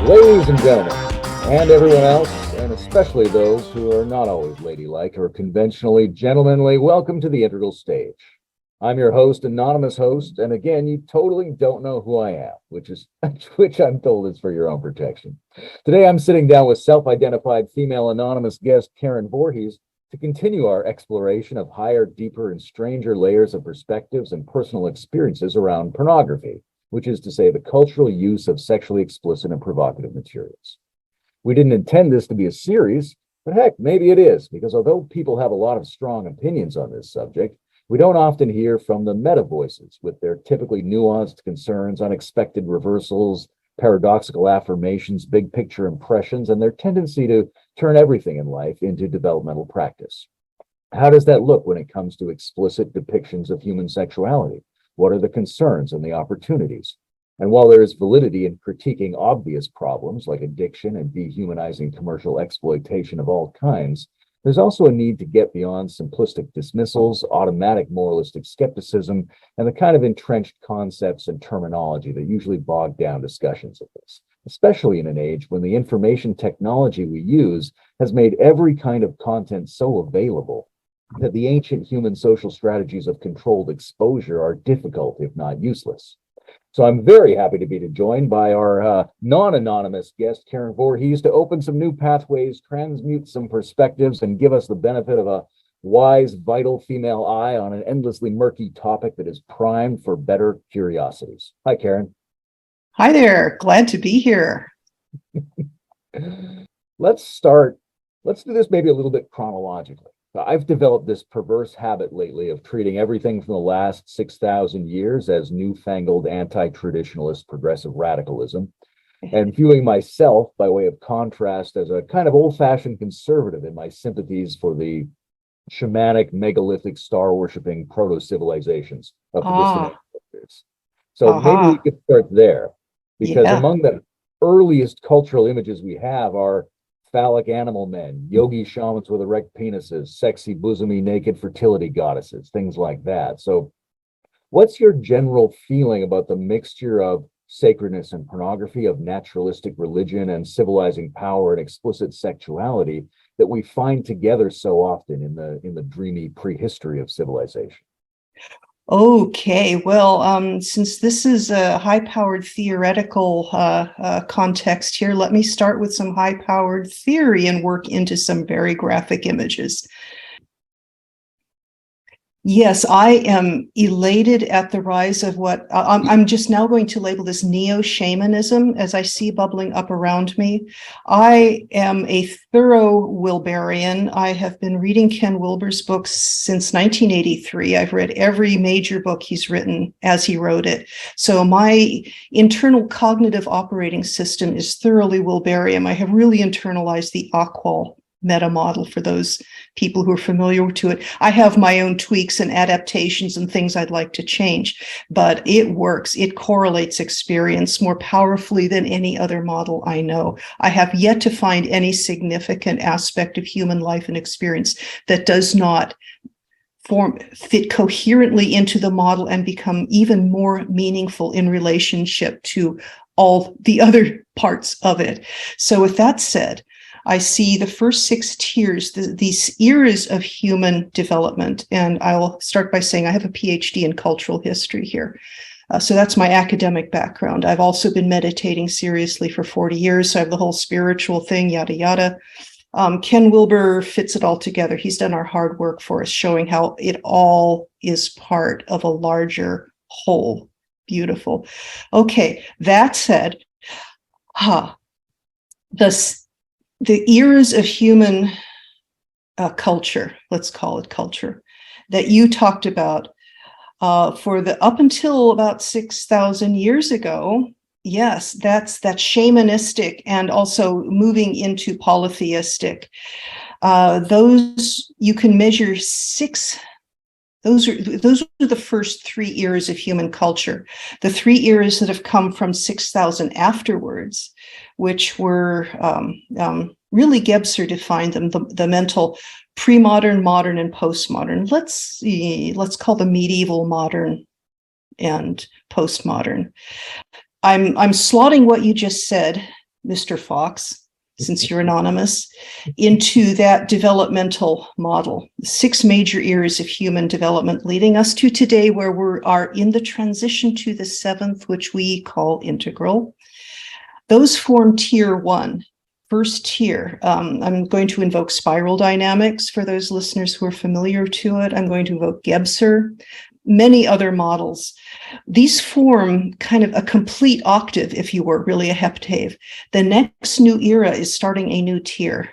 Ladies and gentlemen, and everyone else, and especially those who are not always ladylike or conventionally gentlemanly, welcome to the Integral Stage. I'm your host, anonymous host, and again, you totally don't know who I am, which I'm told is for your own protection. Today, I'm sitting down with self-identified female anonymous guest Karen Voorhees to continue our exploration of higher, deeper, and stranger layers of perspectives and personal experiences around pornography, which is to say the cultural use of sexually explicit and provocative materials. We didn't intend this to be a series, but heck, maybe it is, because although people have a lot of strong opinions on this subject, we don't often hear from the meta voices with their typically nuanced concerns, unexpected reversals, paradoxical affirmations, big picture impressions, and their tendency to turn everything in life into developmental practice. How does that look when it comes to explicit depictions of human sexuality? What are the concerns and the opportunities? And while there is validity in critiquing obvious problems like addiction and dehumanizing commercial exploitation of all kinds, there's also a need to get beyond simplistic dismissals, automatic moralistic skepticism, and the kind of entrenched concepts and terminology that usually bog down discussions of this, especially in an age when the information technology we use has made every kind of content so available that the ancient human social strategies of controlled exposure are difficult, if not useless. So I'm very happy to be joined by our non-anonymous guest, Karen Voorhees, to open some new pathways, transmute some perspectives, and give us the benefit of a wise, vital female eye on an endlessly murky topic that is primed for better curiosities. Hi, Karen. Hi there. Glad to be here. Let's do this maybe a little bit chronologically. I've developed this perverse habit lately of treating everything from the last 6,000 years as newfangled anti-traditionalist progressive radicalism, and viewing myself, by way of contrast, as a kind of old-fashioned conservative in my sympathies for the shamanic, megalithic, star-worshipping proto-civilizations of the distant ancestors. So maybe we could start there, because among the earliest cultural images we have are phallic animal men, yogi shamans with erect penises, sexy, bosomy, naked fertility goddesses, things like that. So what's your general feeling about the mixture of sacredness and pornography, of naturalistic religion and civilizing power and explicit sexuality that we find together so often in the dreamy prehistory of civilization? Okay, well, since this is a high-powered theoretical context here, let me start with some high-powered theory and work into some very graphic images. Yes, I am elated at the rise of what I'm just now going to label this neo-shamanism as I see bubbling up around me. I am a thorough Wilberian. I have been reading Ken Wilber's books since 1983. I've read every major book he's written as he wrote it. So my internal cognitive operating system is thoroughly Wilberian. I have really internalized the Aqual meta model for those people who are familiar to it. I have my own tweaks and adaptations and things I'd like to change, but it works. It correlates experience more powerfully than any other model I know. I have yet to find any significant aspect of human life and experience that does not fit coherently into the model and become even more meaningful in relationship to all the other parts of it. So with that said, I see the first 6 tiers, these eras of human development. And I'll start by saying I have a PhD in cultural history here. So that's my academic background. I've also been meditating seriously for 40 years. So I have the whole spiritual thing, yada, yada. Ken Wilber fits it all together. He's done our hard work for us, showing how it all is part of a larger whole. Beautiful. Okay, that said, the eras of human culture, let's call it culture, that you talked about for the up until about 6,000 years ago, yes, that's shamanistic and also moving into polytheistic. Those you can measure 6. Those are the first 3 eras of human culture. The 3 eras that have come from 6,000 afterwards, which were really Gebser defined them, the mental pre-modern, modern, and postmodern. Let's call them medieval, modern, and postmodern. I'm slotting what you just said Mr. Fox, since you're anonymous, into that developmental model. 6 major eras of human development leading us to today, where we are in the transition to the 7th, which we call integral. Those form tier 1. First tier, I'm going to invoke spiral dynamics for those listeners who are familiar to it. I'm going to invoke Gebser, many other models. These form kind of a complete octave, if you were, really a heptave. The next new era is starting a new tier.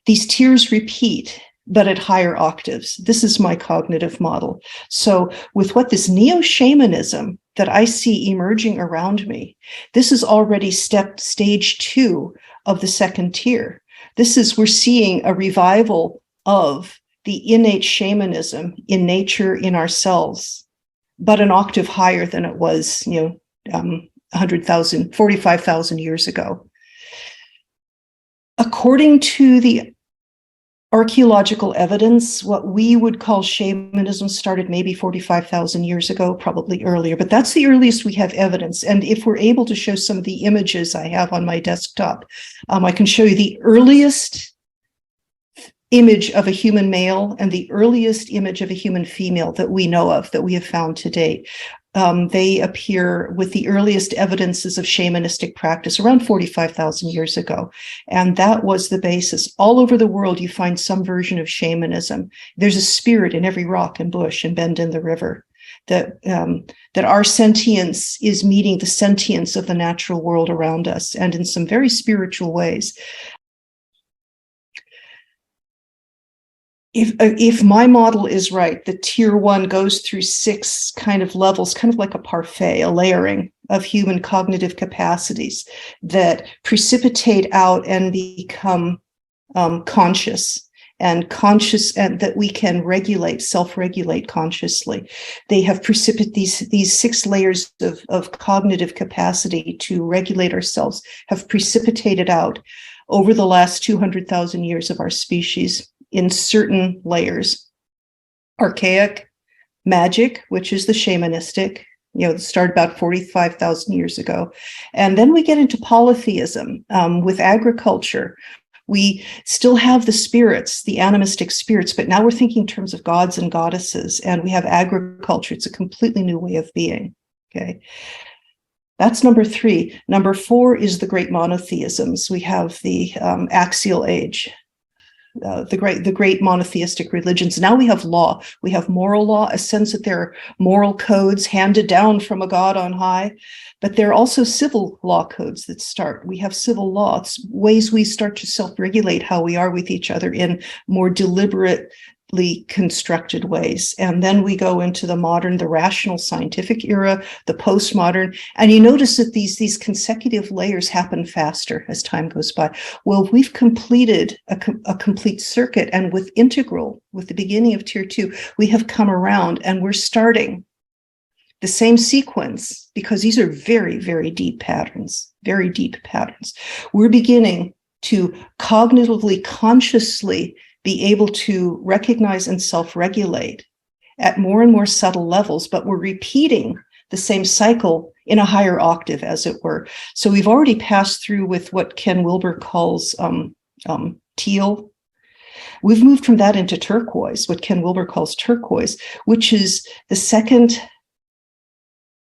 These tiers repeat, but at higher octaves. This is my cognitive model. So with what this neo-shamanism that I see emerging around me, this is already stage 2 of the 2nd tier. We're seeing a revival of the innate shamanism in nature, in ourselves, but an octave higher than it was, 100,000, 45,000 years ago. According to the archaeological evidence, what we would call shamanism started maybe 45,000 years ago, probably earlier, but that's the earliest we have evidence. And if we're able to show some of the images I have on my desktop, I can show you the earliest image of a human male and the earliest image of a human female that we know of, that we have found to date. They appear with the earliest evidences of shamanistic practice around 45,000 years ago. And that was the basis. All over the world, you find some version of shamanism. There's a spirit in every rock and bush and bend in the river. That our sentience is meeting the sentience of the natural world around us, and in some very spiritual ways. If my model is right, the tier 1 goes through 6 kind of levels, kind of like a parfait, a layering of human cognitive capacities that precipitate out and become conscious, and that we can self-regulate consciously. They have these 6 layers of cognitive capacity to regulate ourselves have precipitated out over the last 200,000 years of our species in certain layers. Archaic, magic, which is the shamanistic, that started about 45,000 years ago. And then we get into polytheism with agriculture. We still have the spirits, the animistic spirits, but now we're thinking in terms of gods and goddesses, and we have agriculture. It's a completely new way of being, okay? That's number 3. Number 4 is the great monotheisms. We have the axial age, the great monotheistic religions. Now we have law. We have moral law, a sense that there are moral codes handed down from a God on high, but there are also civil law codes that start. We have civil law. It's ways we start to self-regulate how we are with each other in more deliberately constructed ways. And then we go into the modern, the rational scientific era, the postmodern, and you notice that these consecutive layers happen faster as time goes by. Well, we've completed a complete circuit, and with integral, with the beginning of tier 2, we have come around and we're starting the same sequence, because these are very, very deep patterns, very deep patterns. We're beginning to cognitively, consciously be able to recognize and self-regulate at more and more subtle levels, but we're repeating the same cycle in a higher octave, as it were. So we've already passed through with what Ken Wilber calls teal. We've moved from that into turquoise, what Ken Wilber calls turquoise, which is the second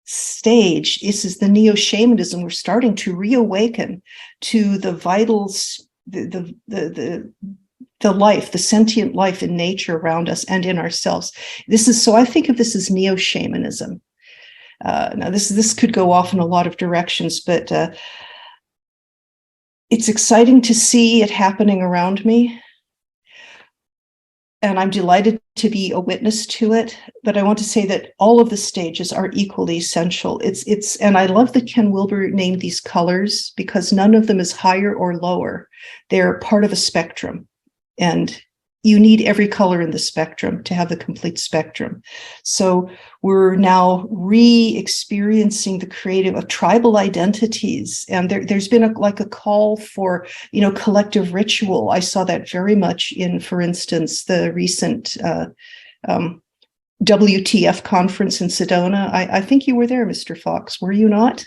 stage. This is the neo-shamanism. We're starting to reawaken to the vitals, the life, the sentient life in nature around us and in ourselves. So I think of this as neo-shamanism. Now this could go off in a lot of directions, but it's exciting to see it happening around me. And I'm delighted to be a witness to it. But I want to say that all of the stages are equally essential. And I love that Ken Wilber named these colors, because none of them is higher or lower. They're part of a spectrum. And you need every color in the spectrum to have the complete spectrum. So we're now re-experiencing the creative of tribal identities. And there's been a call for, collective ritual. I saw that very much in, for instance, the recent WTF conference in Sedona. I think you were there, Mr. Fox, were you not?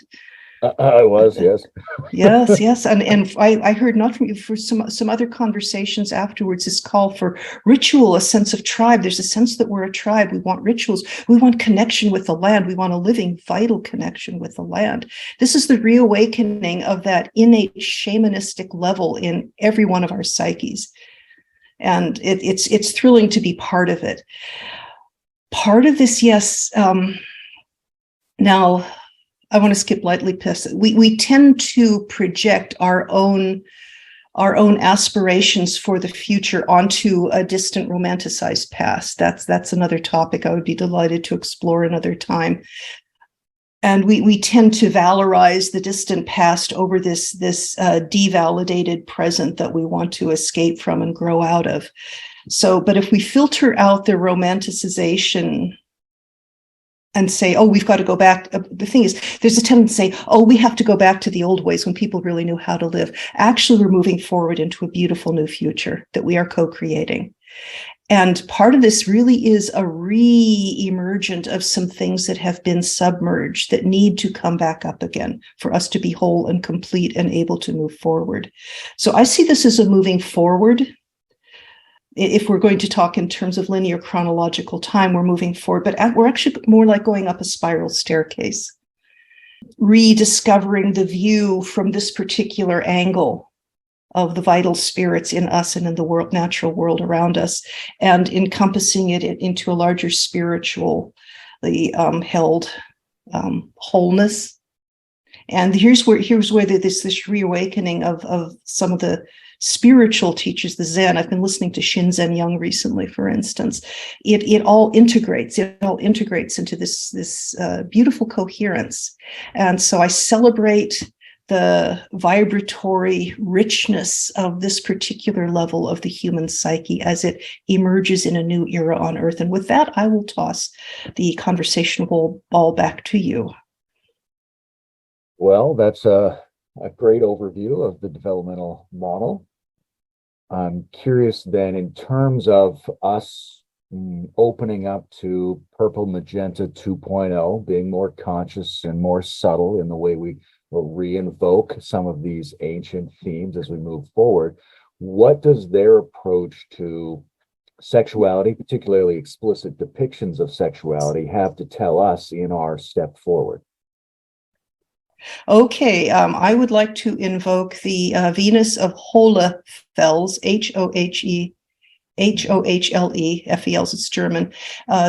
I was, yes. Yes, yes. And I heard not from you for some other conversations afterwards, this call for ritual, a sense of tribe. There's a sense that we're a tribe. We want rituals. We want connection with the land. We want a living, vital connection with the land. This is the reawakening of that innate shamanistic level in every one of our psyches. And it's thrilling to be part of it. Part of this, yes. Now, I want to skip lightly past it. We tend to project our own aspirations for the future onto a distant romanticized past. That's another topic I would be delighted to explore another time. And we tend to valorize the distant past over this devalidated present that we want to escape from and grow out of. So, but if we filter out the romanticization and say, oh, we've got to go back. The thing is, there's a tendency to say, oh, we have to go back to the old ways when people really knew how to live. Actually, we're moving forward into a beautiful new future that we are co-creating. And part of this really is a re-emergent of some things that have been submerged that need to come back up again for us to be whole and complete and able to move forward. So I see this as a moving forward. If we're going to talk in terms of linear chronological time, we're moving forward, but we're actually more like going up a spiral staircase, rediscovering the view from this particular angle of the vital spirits in us and in the world, natural world around us, and encompassing it into a larger spiritually held wholeness. And here's where this reawakening of some of the spiritual teachers, the Zen. I've been listening to Shinzen Young recently, for instance. It all integrates. It all integrates into this beautiful coherence. And so I celebrate the vibratory richness of this particular level of the human psyche as it emerges in a new era on Earth. And with that, I will toss the conversation ball back to you. Well, that's a great overview of the developmental model. I'm curious then, in terms of us opening up to purple magenta 2.0, being more conscious and more subtle in the way we will re-invoke some of these ancient themes as we move forward. What does their approach to sexuality, particularly explicit depictions of sexuality, have to tell us in our step forward? Okay, I would like to invoke the Venus of Hohlefels, Hohlefels, it's German.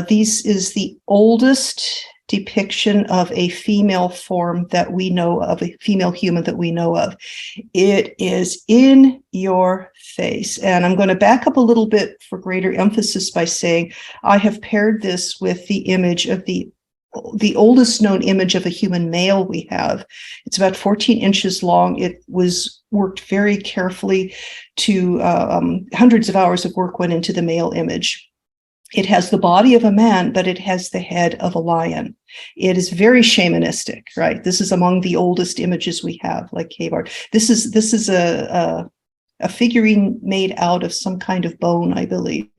This is the oldest depiction of a female form that we know of, a female human that we know of. It is in your face. And I'm going to back up a little bit for greater emphasis by saying I have paired this with the image of the oldest known image of a human male we have. It's about 14 inches long. It was worked very carefully to hundreds of hours of work went into the male image. It has the body of a man, but it has the head of a lion. It is very shamanistic, right? This is among the oldest images we have, like cave art. This is a figurine made out of some kind of bone, I believe.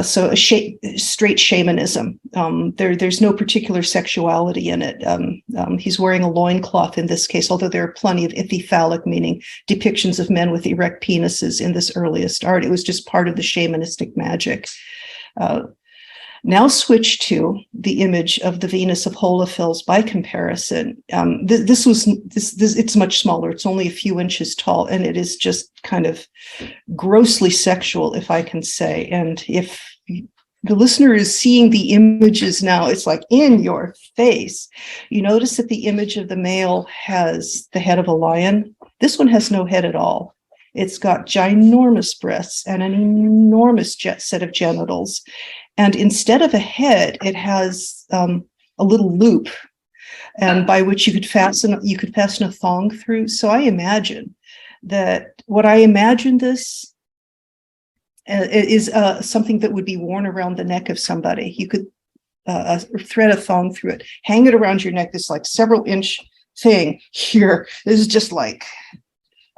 So straight shamanism. There's no particular sexuality in it. He's wearing a loincloth in this case, although there are plenty of iphyphallic, meaning depictions of men with erect penises in this earliest art. It was just part of the shamanistic magic. Now switch to the image of the Venus of Hohlefels by comparison. It's much smaller. It's only a few inches tall, and it is just kind of grossly sexual, if I can say. And if the listener is seeing the images now, it's like in your face. You notice that the image of the male has the head of a lion. This one has no head at all. It's got ginormous breasts and an enormous set of genitals. And instead of a head, it has a little loop, and by which you could fasten a thong through. So I imagine that this is something that would be worn around the neck of somebody. You could thread a thong through it, hang it around your neck. This like several inch thing here. This is just like,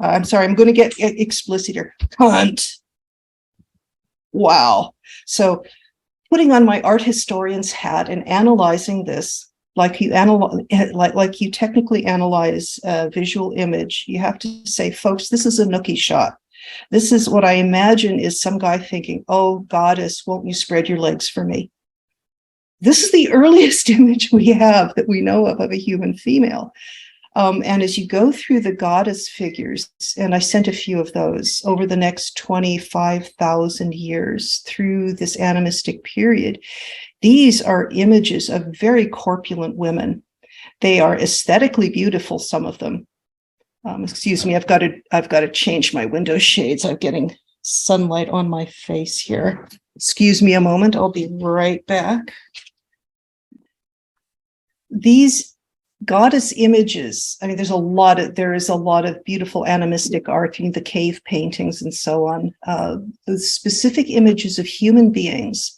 I'm sorry, I'm going to get explicit here. Cunt. Wow. So putting on my art historian's hat and analyzing this, like you like you technically analyze a visual image, you have to say, folks, this is a nookie shot. This is what I imagine is some guy thinking, oh, goddess, won't you spread your legs for me? This is the earliest image we have that we know of a human female. And as you go through the goddess figures, and I sent a few of those over the next 25,000 years through this animistic period, these are images of very corpulent women. They are aesthetically beautiful, some of them. Excuse me, I've got to change my window shades. I'm getting sunlight on my face here. Excuse me a moment, I'll be right back. These goddess images, I mean, there is a lot of beautiful animistic art, the cave paintings and so on. The specific images of human beings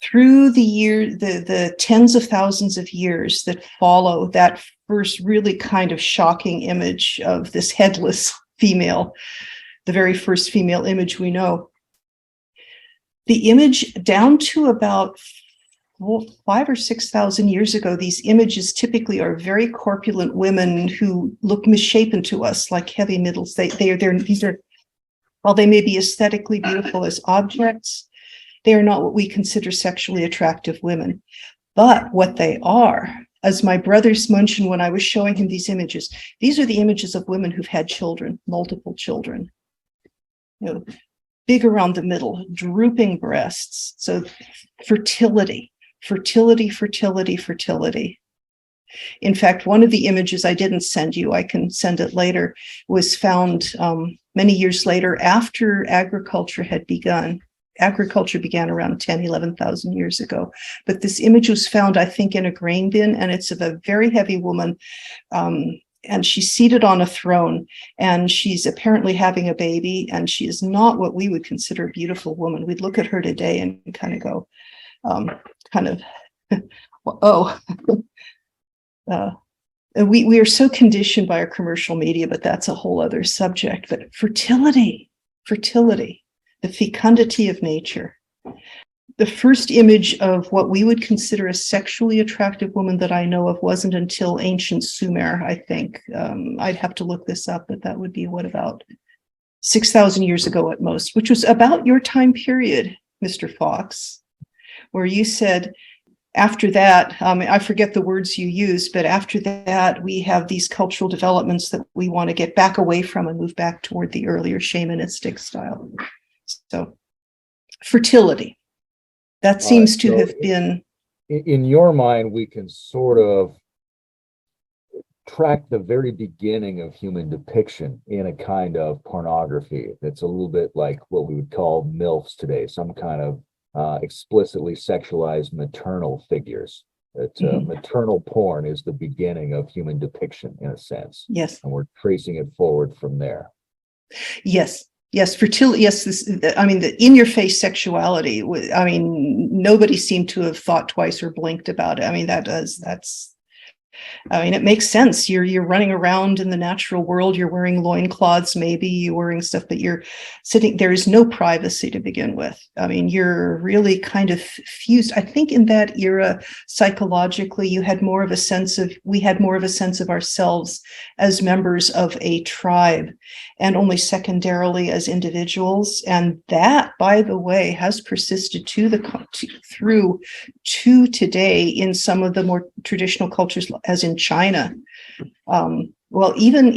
through the tens of thousands of years that follow that first really kind of shocking image of this headless female, the very first female image we know. The image down to about 5,000 or 6,000 years ago, these images typically are very corpulent women who look misshapen to us, like heavy middles. These are, while they may be aesthetically beautiful as objects, they are not what we consider sexually attractive women. But what they are, as my brother's mentioned when I was showing him these images, these are the images of women who've had children, multiple children. Big around the middle, drooping breasts. So fertility. In fact, one of the images I didn't send you, I can send it later, was found many years later after agriculture had begun. Agriculture began around 10, 11,000 years ago. But this image was found, I think, in a grain bin, and it's of a very heavy woman. And she's seated on a throne, and she's apparently having a baby, and she is not what we would consider a beautiful woman. We'd look at her today and kind of go, oh, we are so conditioned by our commercial media, but that's a whole other subject. But fertility, the fecundity of nature. The first image of what we would consider a sexually attractive woman that I know of wasn't until ancient Sumer, I think. I'd have to look this up, but that would be what, about 6,000 years ago at most, which was about your time period, Mr. Fox, where you said, after that, I forget the words you used, but after that, we have these cultural developments that we want to get back away from and move back toward the earlier shamanistic style. So, fertility. That seems to have been... In your mind, we can sort of track the very beginning of human depiction in a kind of pornography that's a little bit like what we would call MILFs today, some kind of explicitly sexualized maternal figures. That maternal porn is the beginning of human depiction, in a sense. Yes. And we're tracing it forward from there. Yes. Yes, fertility. Yes, the in-your-face sexuality. I mean, nobody seemed to have thought twice or blinked about it. I mean, it makes sense. You're running around in the natural world. You're wearing loincloths, maybe you're wearing stuff, but you're sitting. There is no privacy to begin with. I mean, you're really kind of fused. I think in that era, psychologically, we had more of a sense of ourselves as members of a tribe, and only secondarily as individuals. And that, by the way, has persisted through to today in some of the more traditional cultures, as in China. Even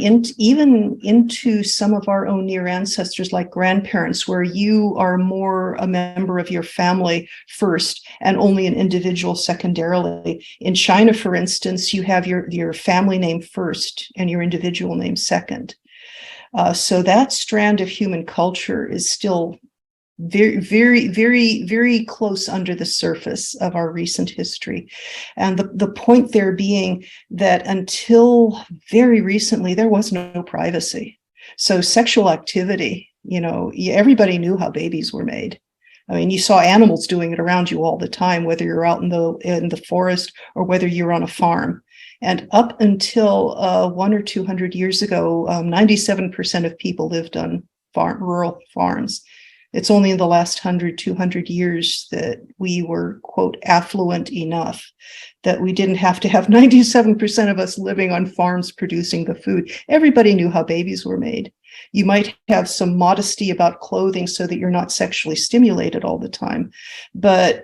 into some of our own near ancestors, like grandparents, where you are more a member of your family first and only an individual secondarily. In China, for instance, you have your family name first and your individual name second. So that strand of human culture is still very, very, very, very close under the surface of our recent history. And the point there being that until very recently, there was no privacy. So sexual activity, everybody knew how babies were made. I mean, you saw animals doing it around you all the time, whether you're out in the forest or whether you're on a farm. And up until 100 or 200 years ago, 97% of people lived on rural farms. It's only in the last 100, 200 years that we were, quote, affluent enough that we didn't have to have 97% of us living on farms producing the food. Everybody knew how babies were made. You might have some modesty about clothing so that you're not sexually stimulated all the time, but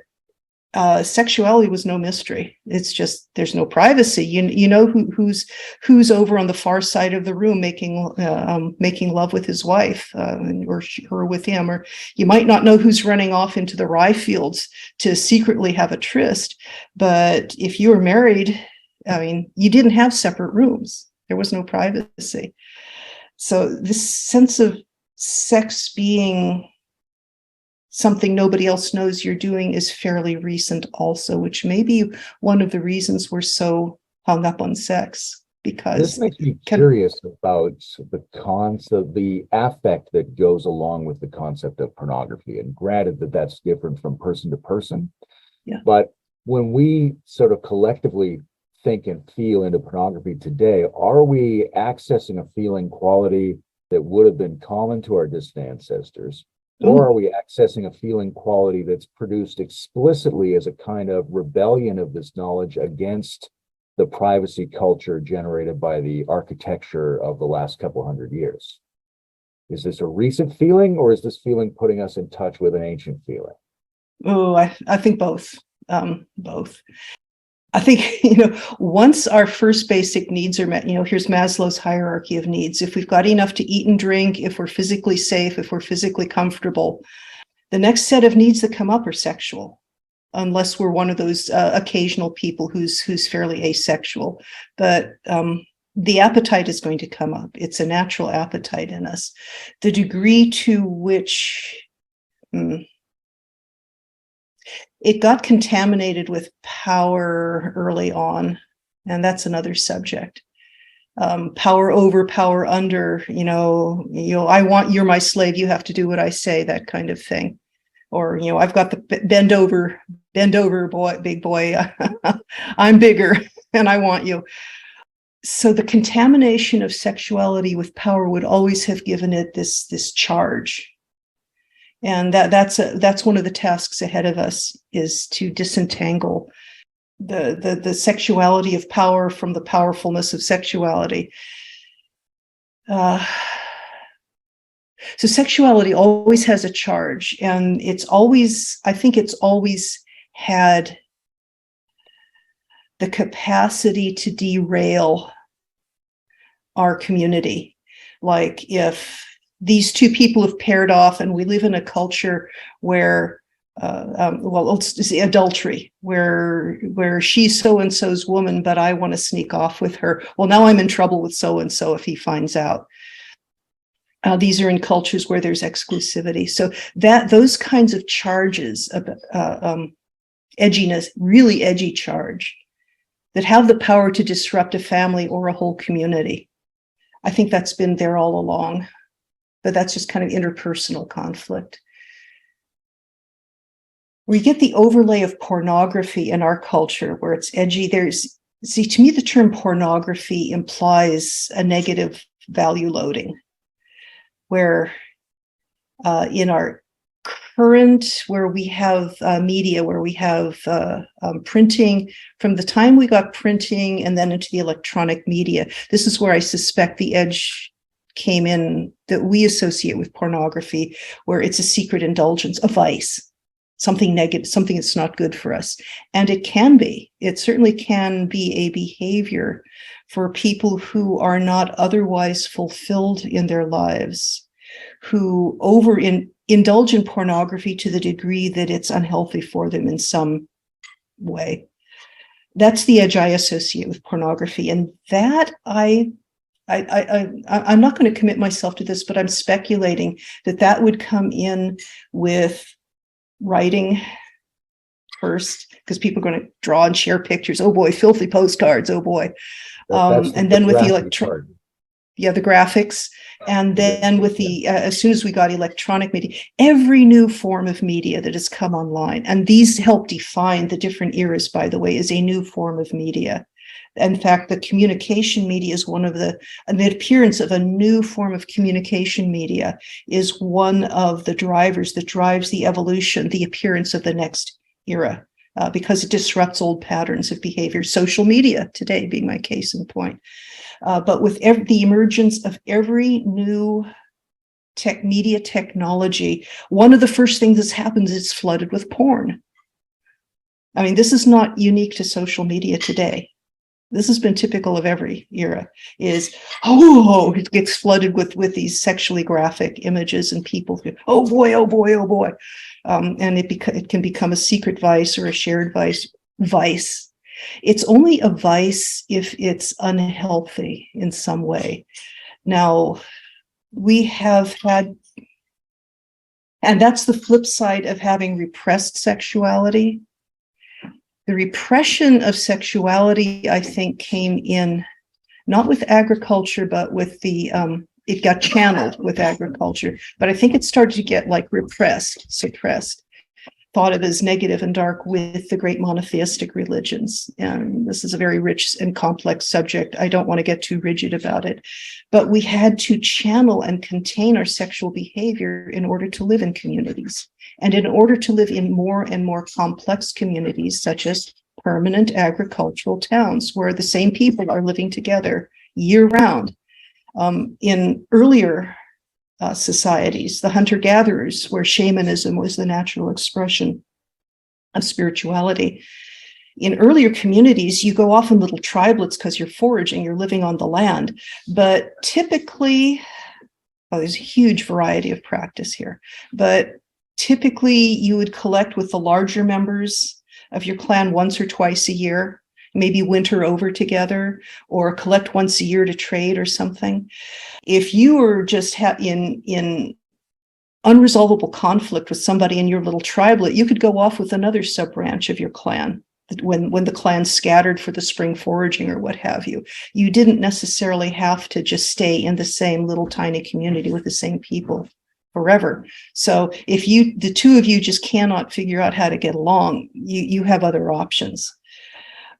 sexuality was no mystery. It's just there's no privacy. You know who's over on the far side of the room making love with his wife, or her with him, or you might not know who's running off into the rye fields to secretly have a tryst. But if you were married, I mean, you didn't have separate rooms. There was no privacy. So this sense of sex being something nobody else knows you're doing is fairly recent also, which may be one of the reasons we're so hung up on sex. Because this makes me curious about the concept, the affect that goes along with the concept of pornography. And granted that that's different from person to person, yeah. But when we sort of collectively think and feel into pornography today, are we accessing a feeling quality that would have been common to our distant ancestors? Or are we accessing a feeling quality that's produced explicitly as a kind of rebellion of this knowledge against the privacy culture generated by the architecture of the last couple hundred years? Is this a recent feeling, or is this feeling putting us in touch with an ancient feeling? Oh, I think both. Both. I think, once our first basic needs are met, here's Maslow's hierarchy of needs. If we've got enough to eat and drink, if we're physically safe, if we're physically comfortable, the next set of needs that come up are sexual, unless we're one of those occasional people who's fairly asexual. But the appetite is going to come up. It's a natural appetite in us. The degree to which it got contaminated with power early on, and that's another subject. Power over, power under, I want, you're my slave, you have to do what I say, that kind of thing. Or, I've got the bend over boy, big boy, I'm bigger and I want you. So the contamination of sexuality with power would always have given it this charge. And that's one of the tasks ahead of us, is to disentangle the sexuality of power from the powerfulness of sexuality. So sexuality always has a charge, and I think it's always had the capacity to derail our community. Like if these two people have paired off, and we live in a culture where, let's see, adultery, where she's so-and-so's woman, but I want to sneak off with her. Well, now I'm in trouble with so-and-so if he finds out. These are in cultures where there's exclusivity. So those kinds of charges of edginess, really edgy charge, that have the power to disrupt a family or a whole community. I think that's been there all along. But that's just kind of interpersonal conflict. We get the overlay of pornography in our culture where it's edgy. To me, the term pornography implies a negative value loading, where in our current, where we have media, where we have printing, from the time we got printing and then into the electronic media, this is where I suspect the edge came in that we associate with pornography, where it's a secret indulgence, a vice, something negative, something that's not good for us. And it certainly can be a behavior for people who are not otherwise fulfilled in their lives, who indulge in pornography to the degree that it's unhealthy for them in some way. That's the edge I associate with pornography. And that I'm not going to commit myself to this, but I'm speculating that would come in with writing first, because people are going to draw and share pictures. Oh boy, filthy postcards. Oh boy. And then with the the graphics. And then with as soon as we got electronic media, every new form of media that has come online, and these help define the different eras, by the way, is a new form of media. In fact, the communication media is the appearance of a new form of communication media is one of the drivers that drives the evolution, the appearance of the next era, because it disrupts old patterns of behavior. Social media today being my case in point. But with the emergence of every new media technology, one of the first things that happens is it's flooded with porn. I mean, this is not unique to social media today. This has been typical of every era, is, it gets flooded with these sexually graphic images, and people go, oh boy, oh boy, oh boy. And it can become a secret vice or a shared vice. It's only a vice if it's unhealthy in some way. Now, we have had, and that's the flip side of having repressed sexuality. The repression of sexuality, I think, came in not with agriculture, but with it got channeled with agriculture. But I think it started to get like repressed, suppressed, thought of as negative and dark with the great monotheistic religions. And this is a very rich and complex subject. I don't want to get too rigid about it, but we had to channel and contain our sexual behavior in order to live in communities. And in order to live in more and more complex communities, such as permanent agricultural towns, where the same people are living together year round. In earlier societies, the hunter-gatherers, where shamanism was the natural expression of spirituality. In earlier communities, you go off in little tribelets because you're foraging, you're living on the land. But typically, there's a huge variety of practice here, but typically you would collect with the larger members of your clan once or twice a year, maybe winter over together, or collect once a year to trade or something. If you were just in unresolvable conflict with somebody in your little tribelet, you could go off with another sub-branch of your clan when the clan scattered for the spring foraging or what have you. You didn't necessarily have to just stay in the same little tiny community with the same people forever. So if the two of you just cannot figure out how to get along, you have other options.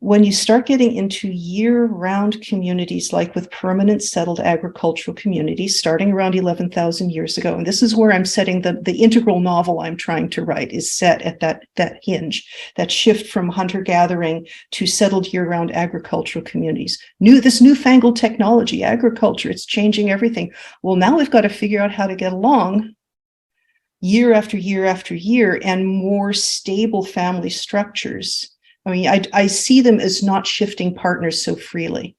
When you start getting into year-round communities, like with permanent settled agricultural communities, starting around 11,000 years ago, and this is where I'm setting the integral novel I'm trying to write is set at that hinge, that shift from hunter-gathering to settled year-round agricultural communities. This newfangled technology, agriculture, it's changing everything. Well, now we've got to figure out how to get along year after year after year, and more stable family structures. I mean, I see them as not shifting partners so freely.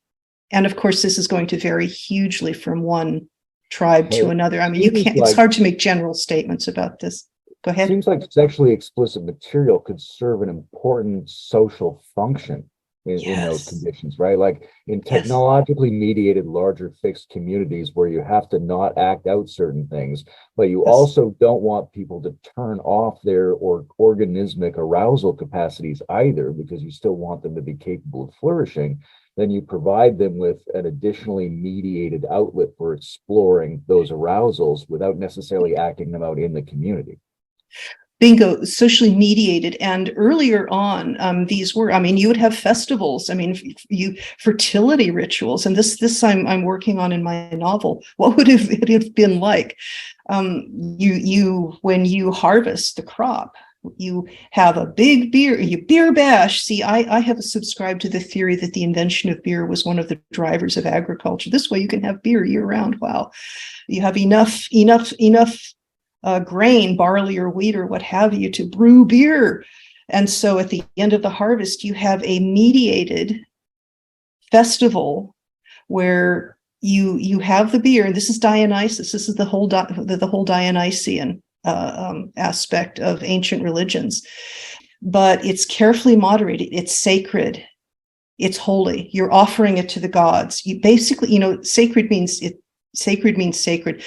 And of course, this is going to vary hugely from one tribe to another. I mean, it's hard to make general statements about this. Go ahead. It seems like sexually explicit material could serve an important social function in those conditions, right? Like in technologically mediated larger fixed communities where you have to not act out certain things, but you also don't want people to turn off their organismic arousal capacities either, because you still want them to be capable of flourishing. Then you provide them with an additionally mediated outlet for exploring those arousals without necessarily acting them out in the community. Bingo, socially mediated. And earlier on, these were, I mean, you would have festivals. I mean, fertility rituals, and this I'm working on in my novel. What would it have been like? When you harvest the crop, you have a big beer bash. See, I have subscribed to the theory that the invention of beer was one of the drivers of agriculture. This way you can have beer year round. Wow. You have enough grain, barley or wheat or what have you, to brew beer. And so at the end of the harvest, you have a mediated festival where you have the beer, and this is Dionysus. This is the whole Dionysian aspect of ancient religions. But it's carefully moderated. It's sacred. It's holy. You're offering it to the gods. You basically, sacred means it. Sacred means sacred.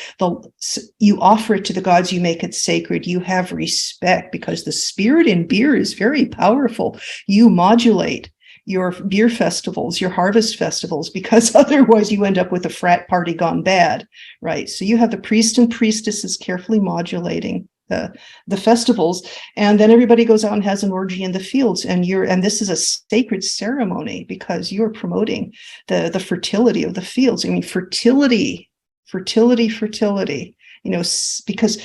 You offer it to the gods, you make it sacred. You have respect because the spirit in beer is very powerful. You modulate your beer festivals, your harvest festivals, because otherwise you end up with a frat party gone bad, right? So you have the priest and priestesses carefully modulating the festivals, and then everybody goes out and has an orgy in the fields, and this is a sacred ceremony because you're promoting the fertility of the fields. I mean, fertility, because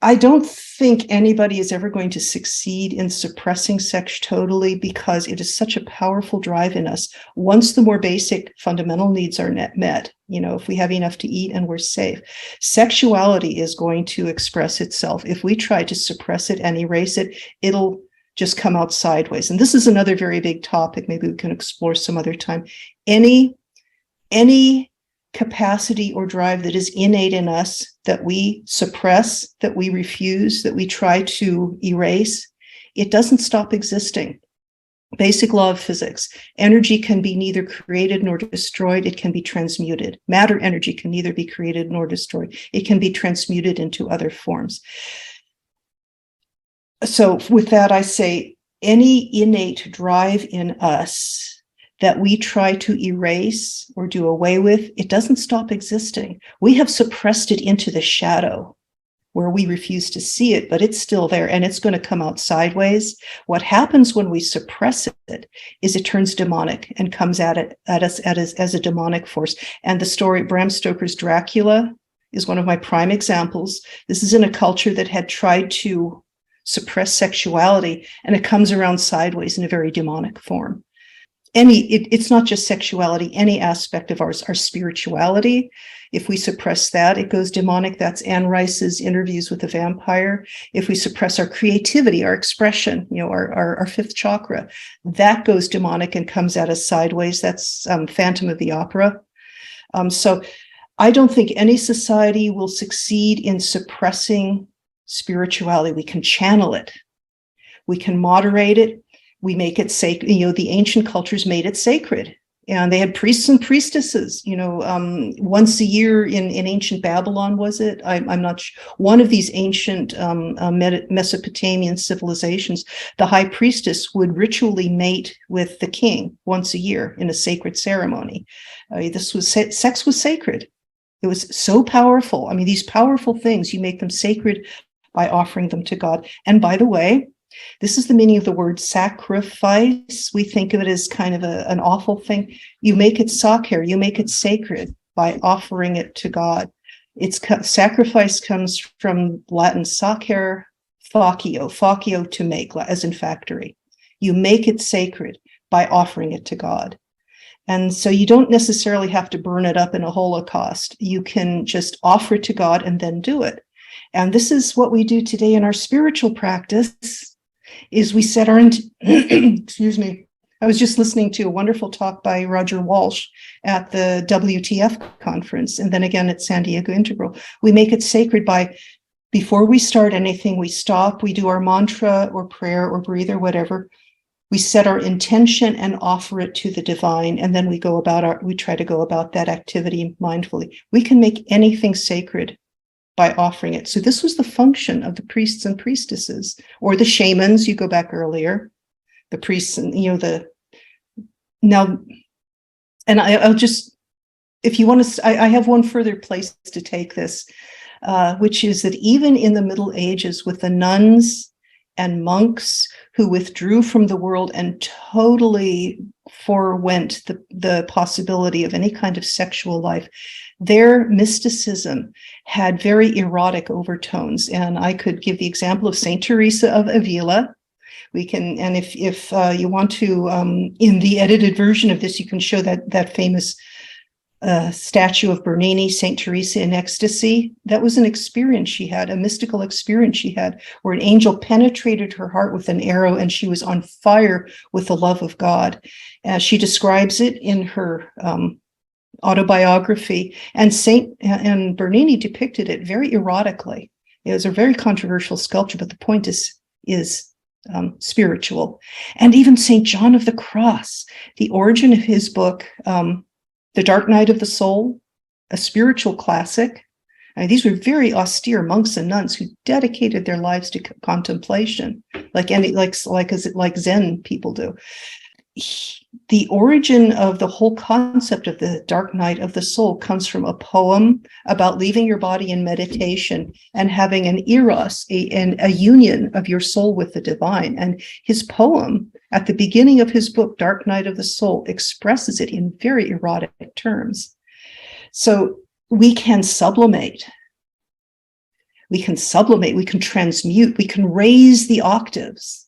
I don't think anybody is ever going to succeed in suppressing sex totally, because it is such a powerful drive in us. Once the more basic fundamental needs are met, if we have enough to eat and we're safe, sexuality is going to express itself. If we try to suppress it and erase it, it'll just come out sideways. And this is another very big topic. Maybe we can explore some other time. Any capacity or drive that is innate in us that we suppress, that we refuse, that we try to erase, it doesn't stop existing. Basic law of physics. Energy can be neither created nor destroyed. It can be transmuted. Matter energy can neither be created nor destroyed. It can be transmuted into other forms. So with that, I say any innate drive in us that we try to erase or do away with, it doesn't stop existing. We have suppressed it into the shadow where we refuse to see it, but it's still there and it's going to come out sideways. What happens when we suppress it is it turns demonic and comes at us as a demonic force. And the story, Bram Stoker's Dracula is one of my prime examples. This is in a culture that had tried to suppress sexuality, and it comes around sideways in a very demonic form. It's not just sexuality, any aspect of our spirituality. If we suppress that, it goes demonic. That's Anne Rice's Interviews with a Vampire. If we suppress our creativity, our expression, our fifth chakra, that goes demonic and comes at us sideways. That's Phantom of the Opera. So I don't think any society will succeed in suppressing spirituality. We can channel it. We can moderate it. We make it sacred. The ancient cultures made it sacred, and they had priests and priestesses. Once a year in ancient Babylon, was it? I'm not sure. One of these ancient Mesopotamian civilizations, the high priestess would ritually mate with the king once a year in a sacred ceremony. Sex was sacred. It was so powerful. I mean, these powerful things, you make them sacred by offering them to God. And by the way, this is the meaning of the word sacrifice. We think of it as kind of an awful thing. You make it sacer, you make it sacred by offering it to God. Sacrifice comes from Latin sacer, facio to make, as in factory. You make it sacred by offering it to God. And so you don't necessarily have to burn it up in a Holocaust. You can just offer it to God and then do it. And this is what we do today in our spiritual practice. Is we set our, excuse me, I was just listening to a wonderful talk by Roger Walsh at the WTF conference, and then again at San Diego Integral. We make it sacred by, before we start anything, we stop, we do our mantra or prayer or breathe or whatever. We set our intention and offer it to the divine, and then we try to go about that activity mindfully. We can make anything sacred by offering it. So this was the function of the priests and priestesses, or the shamans. You go back earlier, the priests, and I'll just, if you want to, I have one further place to take this, which is that even in the Middle Ages, with the nuns and monks who withdrew from the world and totally forewent the possibility of any kind of sexual life, their mysticism had very erotic overtones. And I could give the example of Saint Teresa of Avila. We can, and if you want to, in the edited version of this, you can show that famous statue of Bernini, Saint Teresa in ecstasy. That was an experience she had, a mystical experience she had, where an angel penetrated her heart with an arrow, and she was on fire with the love of God. She describes it in her autobiography, and Bernini depicted it very erotically. It was a very controversial sculpture, but the point is spiritual. And even St. John of the Cross, the origin of his book, The Dark Night of the Soul, a spiritual classic. I mean, these were very austere monks and nuns who dedicated their lives to contemplation, like Zen people do. the origin of the whole concept of the dark night of the soul comes from a poem about leaving your body in meditation and having an eros, a union of your soul with the divine. And his poem at the beginning of his book, Dark Night of the Soul, expresses it in very erotic terms. So we can sublimate, we can transmute, we can raise the octaves.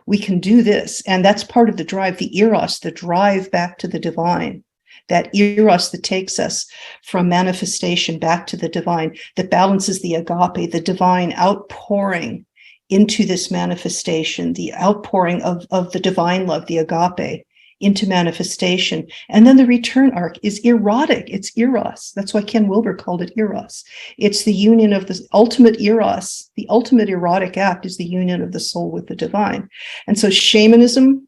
We can do this. And that's part of the drive, the eros, the drive back to the divine, that eros that takes us from manifestation back to the divine, that balances the agape, the divine outpouring into this manifestation, the outpouring of the divine love, the agape, into manifestation. And then the return arc is erotic. It's eros. That's why Ken Wilber called it eros. It's the union of the ultimate eros. The ultimate erotic act is the union of the soul with the divine. And so shamanism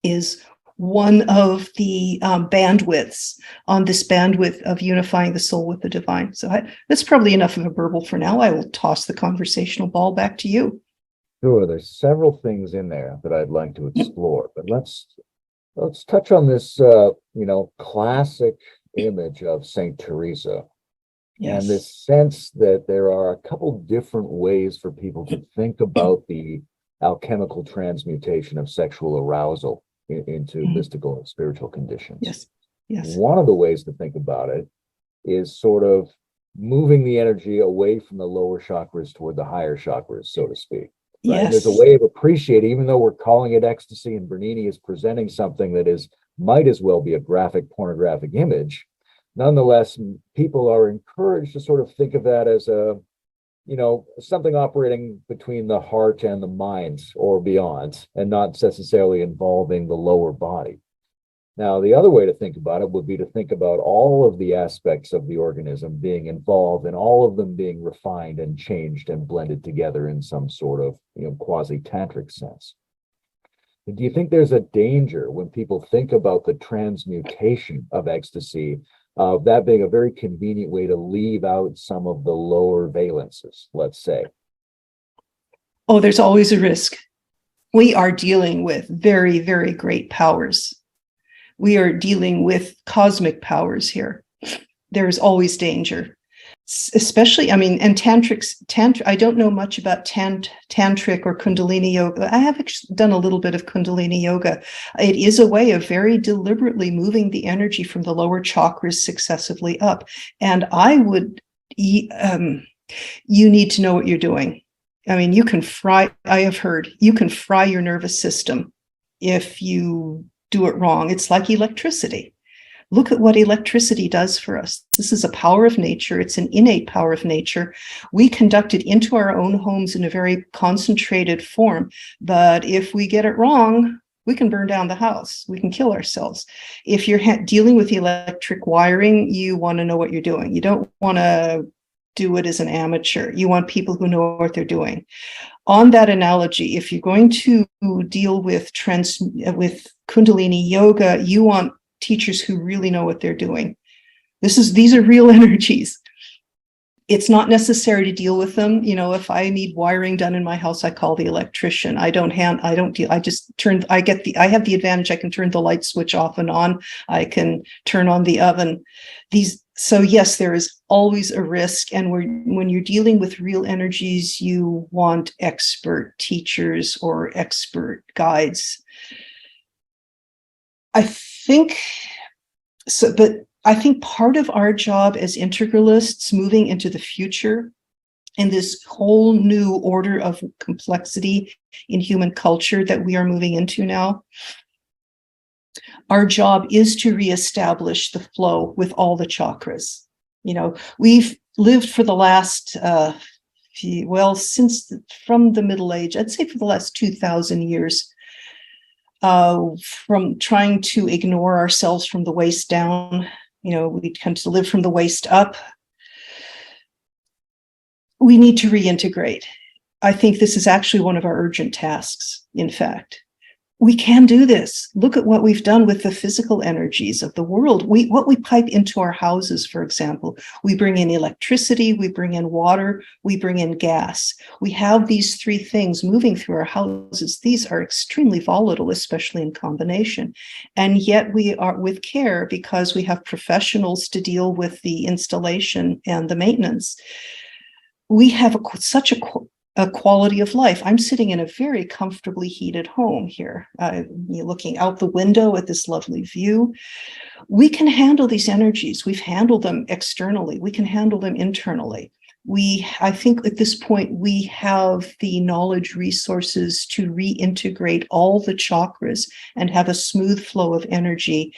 is one of the bandwidths on this bandwidth of unifying the soul with the divine. So that's probably enough of a burble for now. I will toss the conversational ball back to you. Sure, there's several things in there that I'd like to explore, but let's touch on this, classic image of Saint Teresa. Yes. And this sense that there are a couple different ways for people to think about the alchemical transmutation of sexual arousal into mystical and spiritual conditions. Yes. Yes. One of the ways to think about it is sort of moving the energy away from the lower chakras toward the higher chakras, so to speak. Right? Yes. There's a way of appreciating, even though we're calling it ecstasy and Bernini is presenting something that might as well be a graphic pornographic image. Nonetheless, people are encouraged to sort of think of that as something operating between the heart and the mind or beyond, and not necessarily involving the lower body. Now, the other way to think about it would be to think about all of the aspects of the organism being involved and all of them being refined and changed and blended together in some sort of quasi-tantric sense. Do you think there's a danger when people think about the transmutation of ecstasy, of that being a very convenient way to leave out some of the lower valences, let's say? Oh, there's always a risk. We are dealing with very, very great powers. We are dealing with cosmic powers here. There is always danger, especially, and tantric, I don't know much about tantric or Kundalini yoga. I have done a little bit of Kundalini yoga. It is a way of very deliberately moving the energy from the lower chakras successively up. And I would, you need to know what you're doing. You can fry, I have heard, you can fry your nervous system if you do it wrong. It's like electricity. Look at what electricity does for us. This is a power of nature. It's an innate power of nature. We conduct it into our own homes in a very concentrated form. But if we get it wrong, we can burn down the house. We can kill ourselves. If you're dealing with electric wiring, you want to know what you're doing. You don't want to do it as an amateur. You want people who know what they're doing. On that analogy, if you're going to deal with Kundalini yoga, you want teachers who really know what they're doing. These are real energies. It's not necessary to deal with them. If I need wiring done in my house, I call the electrician. I don't deal. I have the advantage. I can turn the light switch off and on. I can turn on the oven. So yes, there is always a risk. And when you're dealing with real energies, you want expert teachers or expert guides. I think part of our job as integralists moving into the future and this whole new order of complexity in human culture that we are moving into now, our job is to reestablish the flow with all the chakras. We've lived for the last, from the Middle Age, I'd say for the last 2,000 years, from trying to ignore ourselves from the waist down. We tend to live from the waist up. We need to reintegrate. I think this is actually one of our urgent tasks, in fact. we can do this. Look at what we've done with the physical energies of the world. What we pipe into our houses, for example, we bring in electricity, we bring in water, we bring in gas. We have these three things moving through our houses. These are extremely volatile, especially in combination. And yet we are, with care, because we have professionals to deal with the installation and the maintenance, we have such a quality of life. I'm sitting in a very comfortably heated home here. You're looking out the window at this lovely view. We can handle these energies. We've handled them externally. We can handle them internally. I think at this point, we have the knowledge resources to reintegrate all the chakras and have a smooth flow of energy.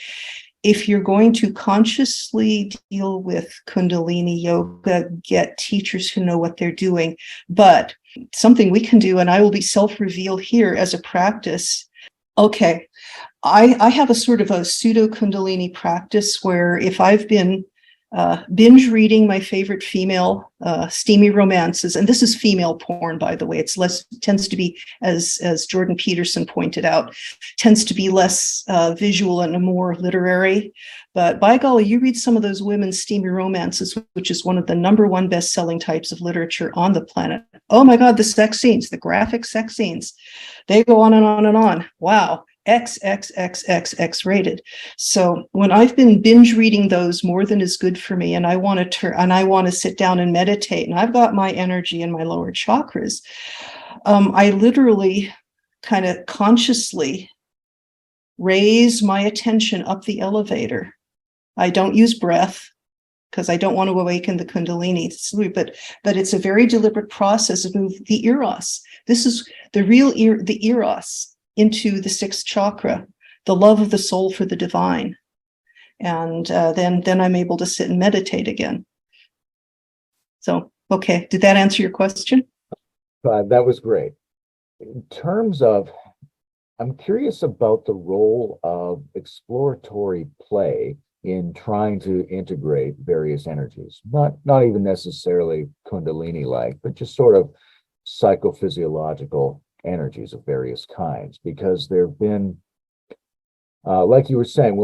If you're going to consciously deal with Kundalini yoga, get teachers who know what they're doing. But something we can do, and I will be self-revealed here as a practice. Okay, I have a sort of a pseudo Kundalini practice where if I've been binge reading my favorite female steamy romances, and this is female porn, by the way, tends to be, as Jordan Peterson pointed out, tends to be less visual and more literary. But by golly, you read some of those women's steamy romances, which is one of the #1 best-selling types of literature on the planet. Oh my God, the sex scenes, the graphic sex scenes, they go on and on and on. Wow. X rated. So when I've been binge reading those more than is good for me, and I want to sit down and meditate, and I've got my energy in my lower chakras, I literally kind of consciously raise my attention up the elevator. I don't use breath because I don't want to awaken the Kundalini, but it's a very deliberate process of moving the Eros. This is the real the Eros into the 6th chakra, the love of the soul for the divine. And then I'm able to sit and meditate again. So, okay, did that answer your question? That was great. In terms of, I'm curious about the role of exploratory play in trying to integrate various energies, not even necessarily Kundalini-like, but just sort of psychophysiological energies of various kinds, because there have been, like you were saying,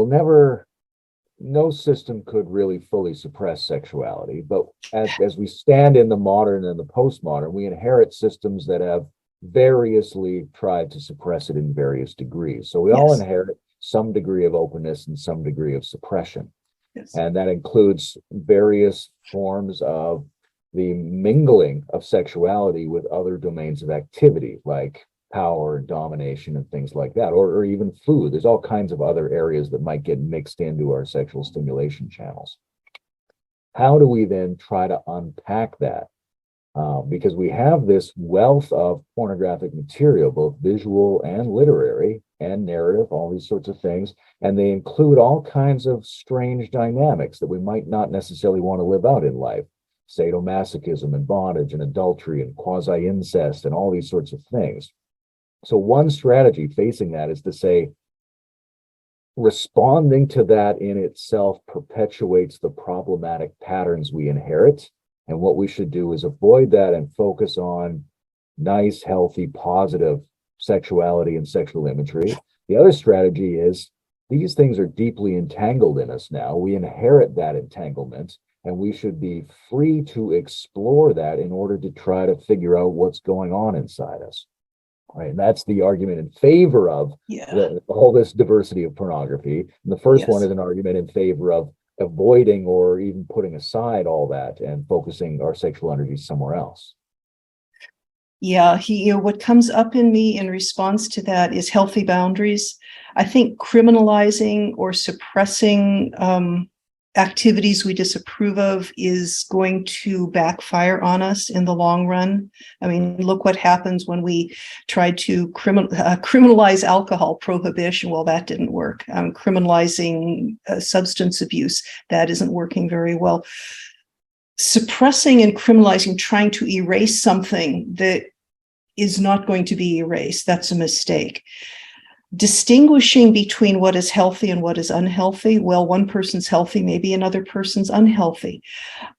no system could really fully suppress sexuality, but as we stand in the modern and the postmodern, we inherit systems that have variously tried to suppress it in various degrees. So we all inherit some degree of openness and some degree of suppression. Yes. And that includes various forms of the mingling of sexuality with other domains of activity, like power and domination and things like that, or even food. There's all kinds of other areas that might get mixed into our sexual stimulation channels. How do we then try to unpack that? Because we have this wealth of pornographic material, both visual and literary and narrative, all these sorts of things, and they include all kinds of strange dynamics that we might not necessarily want to live out in life. Sadomasochism and bondage and adultery and quasi-incest and all these sorts of things. So one strategy facing that is to say, responding to that in itself perpetuates the problematic patterns we inherit. And what we should do is avoid that and focus on nice, healthy, positive sexuality and sexual imagery. The other strategy is these things are deeply entangled in us now. We inherit that entanglement, and we should be free to explore that in order to try to figure out what's going on inside us. Right, and that's the argument in favor of all this diversity of pornography. And the first one is an argument in favor of avoiding or even putting aside all that and focusing our sexual energy somewhere else. Yeah, what comes up in me in response to that is healthy boundaries. I think criminalizing or suppressing activities we disapprove of is going to backfire on us in the long run. I mean, look what happens when we tried to criminalize alcohol prohibition. Well, that didn't work. Criminalizing substance abuse, that isn't working very well. Suppressing and criminalizing, trying to erase something that is not going to be erased, that's a mistake. Distinguishing between what is healthy and what is unhealthy. Well, one person's healthy, maybe another person's unhealthy.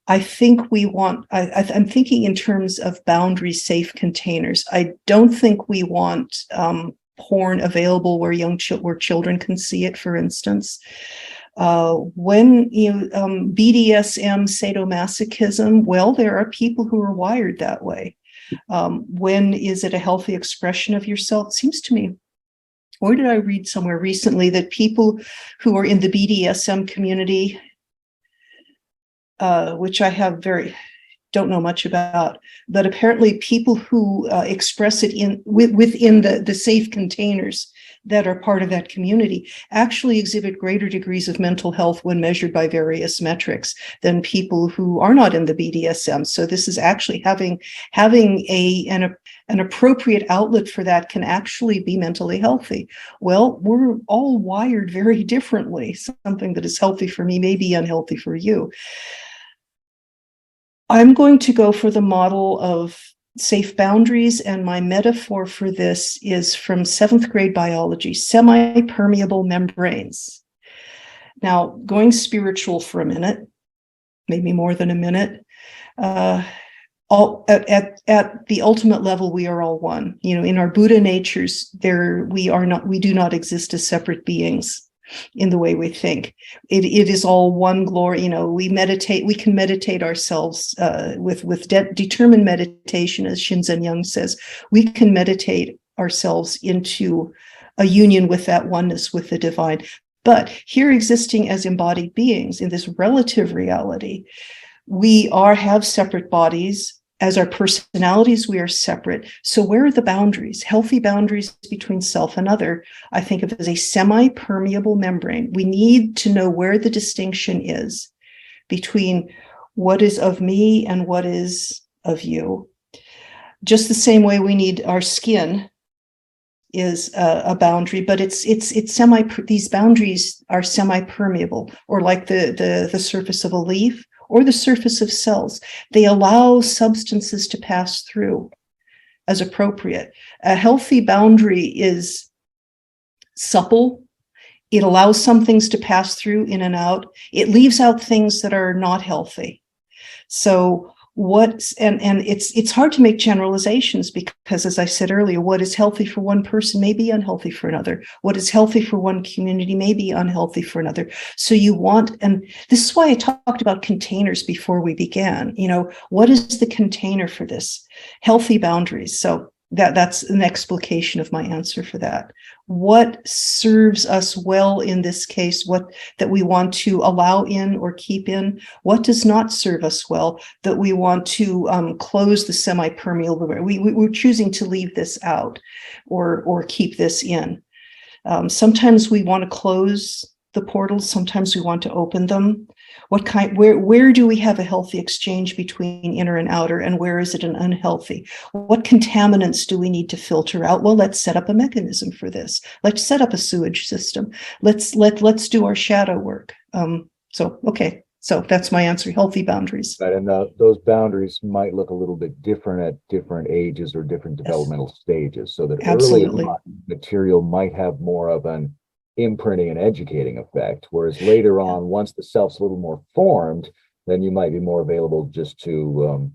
I think I'm thinking in terms of boundary safe containers. I don't think we want porn available where where children can see it, for instance. When BDSM, sadomasochism, well, there are people who are wired that way. When is it a healthy expression of yourself? It seems to me, or did I read somewhere recently that people who are in the BDSM community, which I don't know much about, but apparently people who express it within the safe containers that are part of that community actually exhibit greater degrees of mental health when measured by various metrics than people who are not in the BDSM. So this is actually having an appropriate outlet for that can actually be mentally healthy. Well, we're all wired very differently. Something that is healthy for me may be unhealthy for you. I'm going to go for the model of safe boundaries, and my metaphor for this is from 7th grade biology, semi-permeable membranes. Now, going spiritual for a minute, maybe more than a minute, at the ultimate level, we are all one. In our Buddha natures, we do not exist as separate beings in the way we think. It is all one glory. We can meditate ourselves with determined meditation, as Shinzen Young says. We can meditate ourselves into a union with that oneness with the divine. But here, existing as embodied beings in this relative reality, we have separate bodies. As our personalities, we are separate. So where are the boundaries? Healthy boundaries between self and other, I think of as a semi-permeable membrane. We need to know where the distinction is between what is of me and what is of you. Just the same way we need our skin is a boundary, but these boundaries are semi-permeable, or like the surface of a leaf or the surface of cells. They allow substances to pass through as appropriate. A healthy boundary is supple. It allows some things to pass through in and out. It leaves out things that are not healthy. So it's hard to make generalizations because, as I said earlier, what is healthy for one person may be unhealthy for another. What is healthy for one community may be unhealthy for another. So and this is why I talked about containers before we began. What is the container for this? Healthy boundaries. So that's an explication of my answer for that. What serves us well in this case, what that we want to allow in or keep in, what does not serve us well that we want to close the semi-permeable. We're choosing to leave this out or keep this in. Sometimes we want to close the portals, sometimes we want to open them. Where do we have a healthy exchange between inner and outer, and where is it an unhealthy? What contaminants do we need to filter out? Well, let's set up a mechanism for this. Let's set up a sewage system. Let's do our shadow work. So that's my answer. Healthy boundaries. Right, and those boundaries might look a little bit different at different ages or different developmental stages. So that Absolutely. early on, material might have more of an imprinting and educating effect, whereas later on, once the self's a little more formed, then you might be more available just to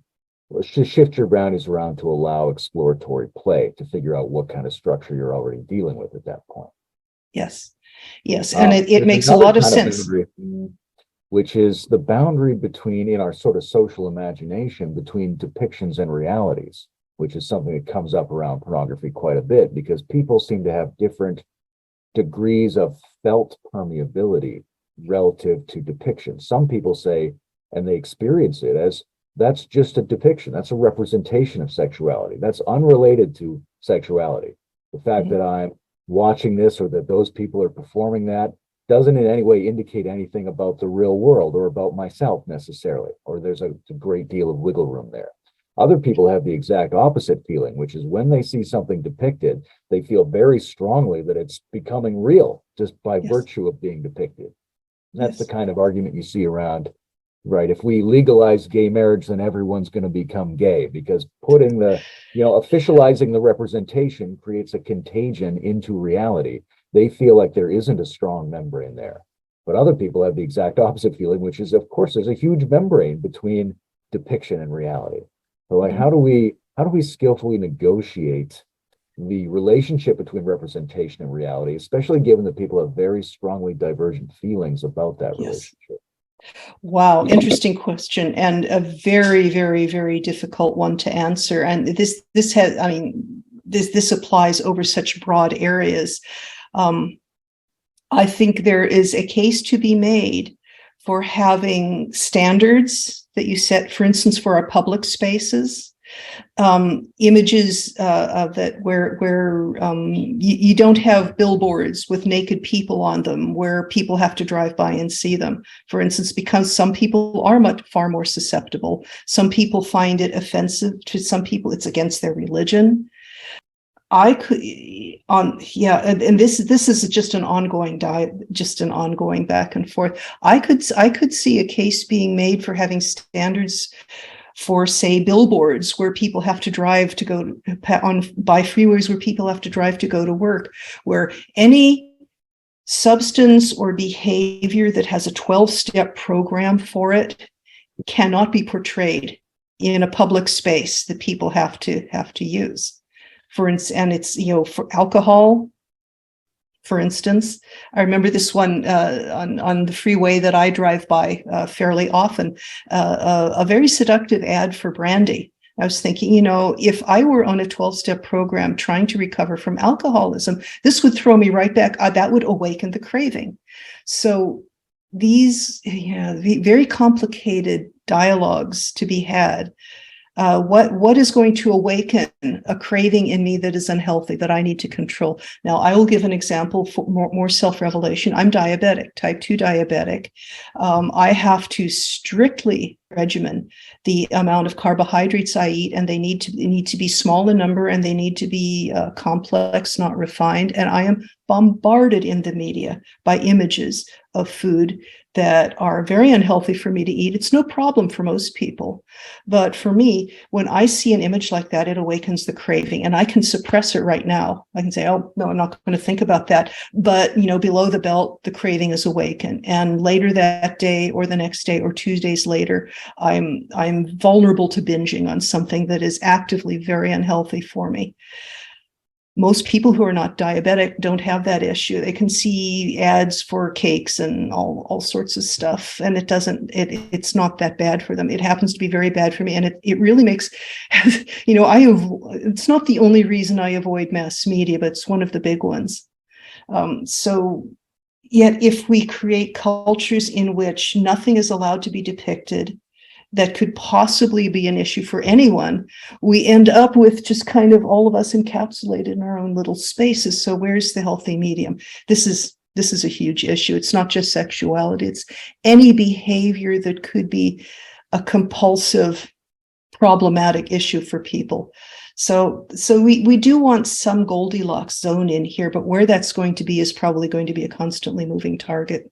shift your boundaries around to allow exploratory play to figure out what kind of structure you're already dealing with at that point. Yes, and it makes a lot of sense. Boundary, which is the boundary between, in our sort of social imagination, between depictions and realities, which is something that comes up around pornography quite a bit, because people seem to have different degrees of felt permeability relative to depiction. Some people say, and they experience it as, that's just a depiction, that's a representation of sexuality, that's unrelated to sexuality. The fact that I'm watching this or that those people are performing that doesn't in any way indicate anything about the real world or about myself necessarily, or there's a great deal of wiggle room there. Other people have the exact opposite feeling, which is when they see something depicted, they feel very strongly that it's becoming real just by virtue of being depicted. And that's the kind of argument you see around, right? If we legalize gay marriage, then everyone's going to become gay, because putting officializing the representation creates a contagion into reality. They feel like there isn't a strong membrane there. But other people have the exact opposite feeling, which is, of course, there's a huge membrane between depiction and reality. So like, how do we skillfully negotiate the relationship between representation and reality, especially given that people have very strongly divergent feelings about that Yes. relationship? Wow, interesting question, and a very, very, very difficult one to answer. And this has, I mean, this applies over such broad areas. I think there is a case to be made for having standards that you set, for instance, for our public spaces, images that where you don't have billboards with naked people on them, where people have to drive by and see them. For instance, because some people are far more susceptible. Some people find it offensive. To some people, it's against their religion. I could and this is just an ongoing back and forth. I could see a case being made for having standards for, say, billboards where people have to drive to go by freeways where people have to drive to go to work, where any substance or behavior that has a 12-step program for it cannot be portrayed in a public space that people have to use. For instance, and it's, for alcohol, for instance. I remember this one on the freeway that I drive by fairly often, a very seductive ad for brandy. I was thinking, if I were on a 12-step program trying to recover from alcoholism, this would throw me right back. That would awaken the craving. So these very complicated dialogues to be had. What is going to awaken a craving in me that is unhealthy that I need to control? Now, I will give an example for more self-revelation. I'm diabetic, type 2 diabetic. I have to strictly regimen the amount of carbohydrates I eat, and they need to be small in number, and they need to be complex, not refined. And I am bombarded in the media by images of food that are very unhealthy for me to eat. It's no problem for most people. But for me, when I see an image like that, it awakens the craving, and I can suppress it right now. I can say, oh, no, I'm not going to think about that. But, below the belt, the craving is awakened. And later that day or the next day or 2 days later, I'm vulnerable to binging on something that is actively very unhealthy for me. Most people who are not diabetic don't have that issue. They can see ads for cakes and all sorts of stuff, and it's not that bad for them. It happens to be very bad for me, and it really makes, it's not the only reason I avoid mass media, but it's one of the big ones. So yet if we create cultures in which nothing is allowed to be depicted that could possibly be an issue for anyone, we end up with just kind of all of us encapsulated in our own little spaces. So where's the healthy medium? This is a huge issue. It's not just sexuality. It's any behavior that could be a compulsive, problematic issue for people. So we do want some Goldilocks zone in here, but where that's going to be is probably going to be a constantly moving target.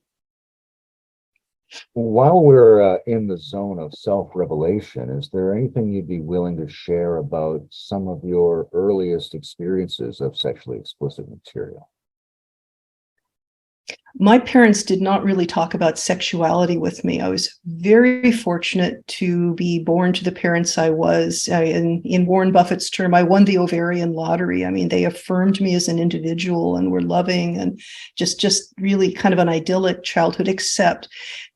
While we're in the zone of self-revelation, is there anything you'd be willing to share about some of your earliest experiences of sexually explicit material? My parents did not really talk about sexuality with me. I was very fortunate to be born to the parents I was. In Warren Buffett's term, I won the ovarian lottery. I mean, they affirmed me as an individual and were loving and just really kind of an idyllic childhood, except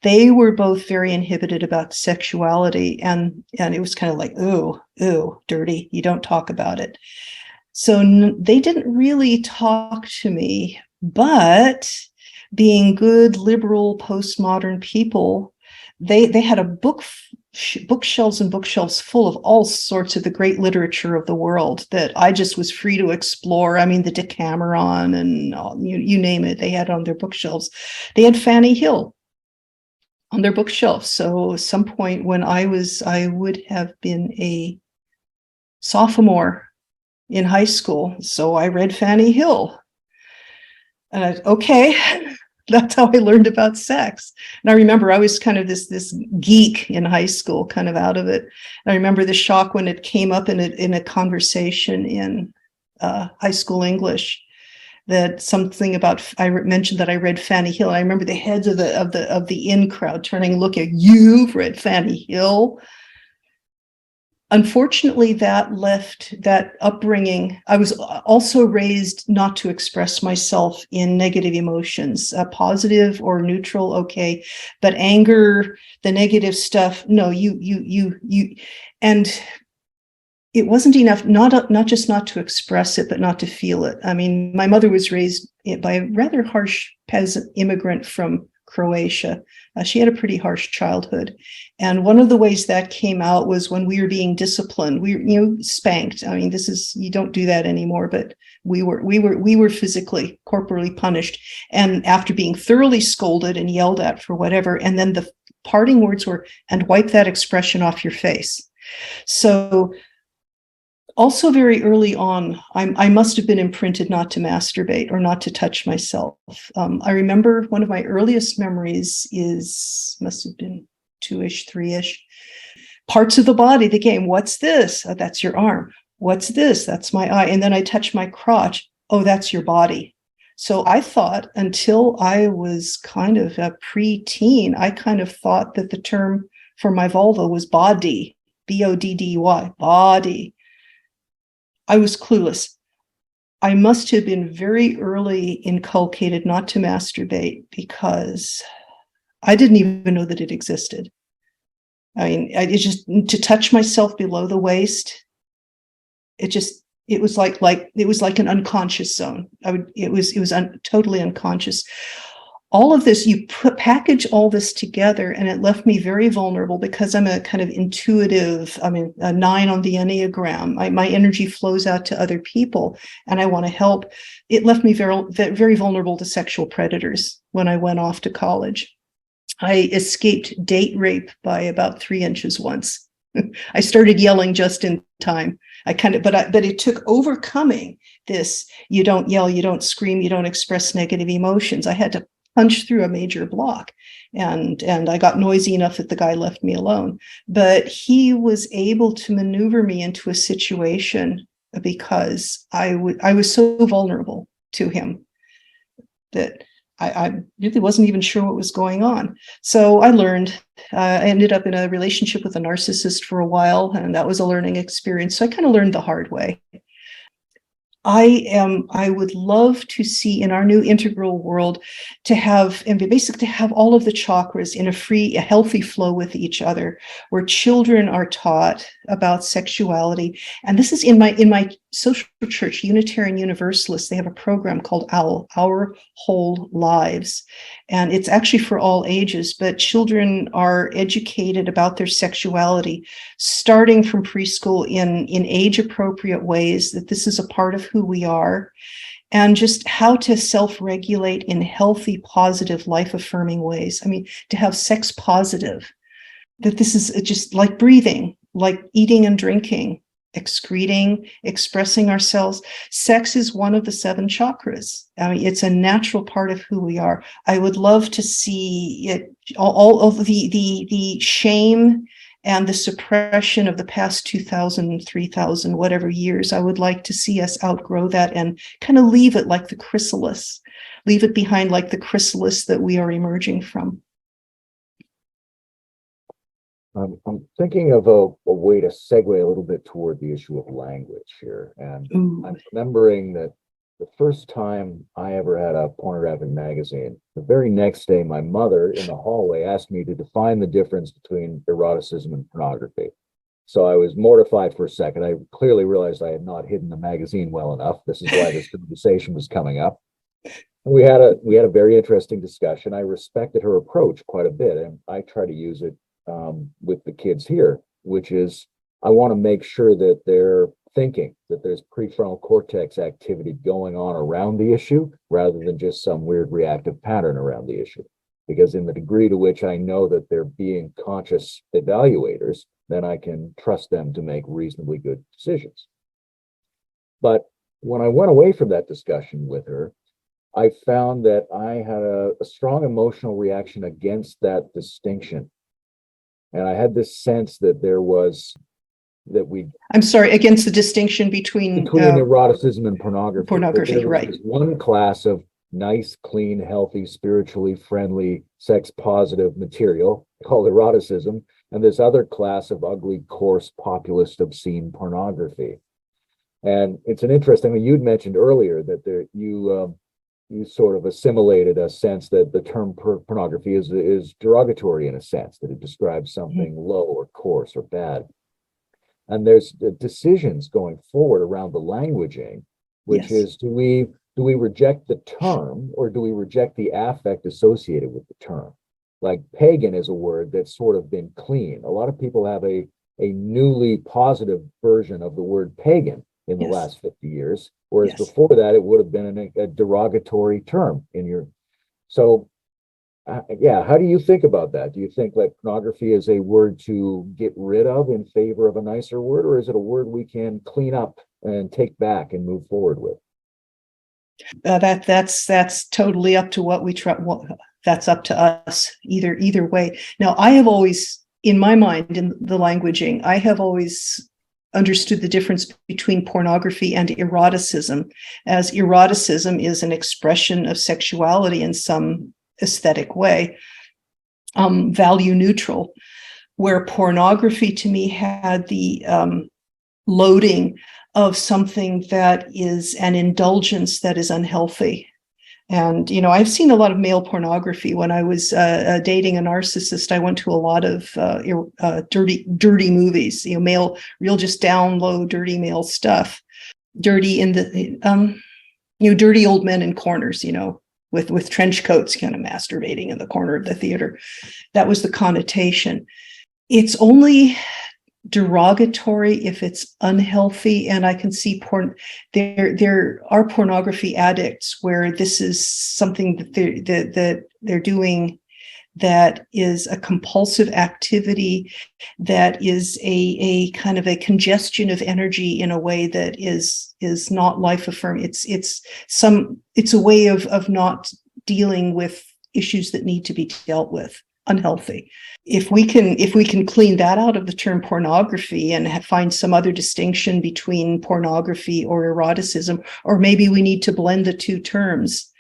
they were both very inhibited about sexuality. And it was kind of like, ooh, dirty. You don't talk about it. So they didn't really talk to me, but being good, liberal, postmodern people, they had a bookshelves and bookshelves full of all sorts of the great literature of the world that I just was free to explore. I mean, the Decameron and you name it, they had on their bookshelves. They had Fanny Hill on their bookshelf. So at some point when I would have been a sophomore in high school. So I read Fanny Hill. And okay, that's how I learned about sex. And I remember I was kind of this geek in high school, kind of out of it. And I remember the shock when it came up in a conversation in high school English, that something about, I mentioned that I read Fanny Hill. And I remember the heads of the in crowd turning, look at, you've read Fanny Hill. unfortunately, that upbringing, I was also raised not to express myself in negative emotions, positive or neutral, okay, but anger, the negative stuff, no, you, and it wasn't enough, not just not to express it, but not to feel it. I mean, my mother was raised by a rather harsh peasant immigrant from Croatia. She had a pretty harsh childhood. And one of the ways that came out was when we were being disciplined, we were, spanked. I mean, you don't do that anymore, but we were physically, corporally punished. And after being thoroughly scolded and yelled at for whatever, and then the parting words were, and wipe that expression off your face. So also very early on, I must have been imprinted not to masturbate or not to touch myself. I remember one of my earliest memories must have been 2-ish, 3-ish. Parts of the body, the game, what's this? Oh, that's your arm. What's this? That's my eye. And then I touch my crotch. Oh, that's your body. So I thought until I was kind of a preteen, I kind of thought that the term for my vulva was body, B-O-D-D-Y, body. I was clueless. I must have been very early inculcated not to masturbate because I didn't even know that it existed. I mean, it just to touch myself below the waist. It was like an unconscious zone. It was totally unconscious. All of this, package all this together, and it left me very vulnerable because I'm a kind of intuitive, I mean, a 9 on the Enneagram. My energy flows out to other people and I want to help. It left me very, very vulnerable to sexual predators when I went off to college. I escaped date rape by about 3 inches once. I started yelling just in time. But it took overcoming this. You don't yell, you don't scream, you don't express negative emotions. I had to punch through a major block, and I got noisy enough that the guy left me alone. But he was able to maneuver me into a situation because I was so vulnerable to him that I really wasn't even sure what was going on. So I learned. I ended up in a relationship with a narcissist for a while, and that was a learning experience. So I kind of learned the hard way. I would love to see in our new integral world to have all of the chakras in a healthy flow with each other, where children are taught about sexuality. And this is in my social church, Unitarian Universalists. They have a program called Our Whole Lives. And it's actually for all ages, but children are educated about their sexuality, starting from preschool in age appropriate ways, that this is a part of who we are, and just how to self-regulate in healthy, positive, life-affirming ways. I mean, to have sex positive, that this is just like breathing, like eating and drinking, excreting, expressing ourselves. Sex is one of the 7 chakras. I mean, it's a natural part of who we are. I would love to see it, all of the shame and the suppression of the past 2,000, 3,000, whatever years. I would like to see us outgrow that and kind of leave it like the chrysalis, leave it behind like the chrysalis that we are emerging from. I'm thinking of a way to segue a little bit toward the issue of language here. And Ooh. I'm remembering that the first time I ever had a pornographic magazine, the very next day, my mother in the hallway asked me to define the difference between eroticism and pornography. So I was mortified for a second. I clearly realized I had not hidden the magazine well enough. This is why this conversation was coming up. And we had a very interesting discussion. I respected her approach quite a bit, and I try to use it with the kids here, which is I want to make sure that they're thinking, that there's prefrontal cortex activity going on around the issue rather than just some weird reactive pattern around the issue. Because in the degree to which I know that they're being conscious evaluators, then I can trust them to make reasonably good decisions. But when I went away from that discussion with her, I found that I had a strong emotional reaction against that distinction. And I had this sense that I'm sorry, against the distinction between eroticism and pornography. Pornography, right. There's one class of nice, clean, healthy, spiritually friendly, sex positive material called eroticism. and this other class of ugly, coarse, populist, obscene pornography. And it's an interesting, you'd mentioned earlier that you sort of assimilated a sense that the term pornography is derogatory in a sense, that it describes something low or coarse or bad. And there's decisions going forward around the languaging, which is, do we reject the term, or do we reject the affect associated with the term? Like pagan is a word that's sort of been clean. A lot of people have a newly positive version of the word pagan in the last 50 years, whereas before that it would have been a derogatory term in your. So how do you think about that? Do you think that pornography is a word to get rid of in favor of a nicer word, or is it a word we can clean up and take back and move forward with? That's totally up to what we try. That's up to us either way. Now, I have always, in my mind, in the languaging, I have always understood the difference between pornography and eroticism, as eroticism is an expression of sexuality in some aesthetic way, value neutral, where pornography to me had the loading of something that is an indulgence that is unhealthy. And, I've seen a lot of male pornography. When I was dating a narcissist, I went to a lot of dirty movies, male, real just down low, dirty male stuff, dirty in the, dirty old men in corners, with trench coats kind of masturbating in the corner of the theater. That was the connotation. It's only derogatory if it's unhealthy, and I can see there are pornography addicts where this is something that they're doing that is a compulsive activity, that is a kind of a congestion of energy in a way that is not life affirming. It's a way of not dealing with issues that need to be dealt with. Unhealthy. If we can clean that out of the term pornography and find some other distinction between pornography or eroticism, or maybe we need to blend the two terms.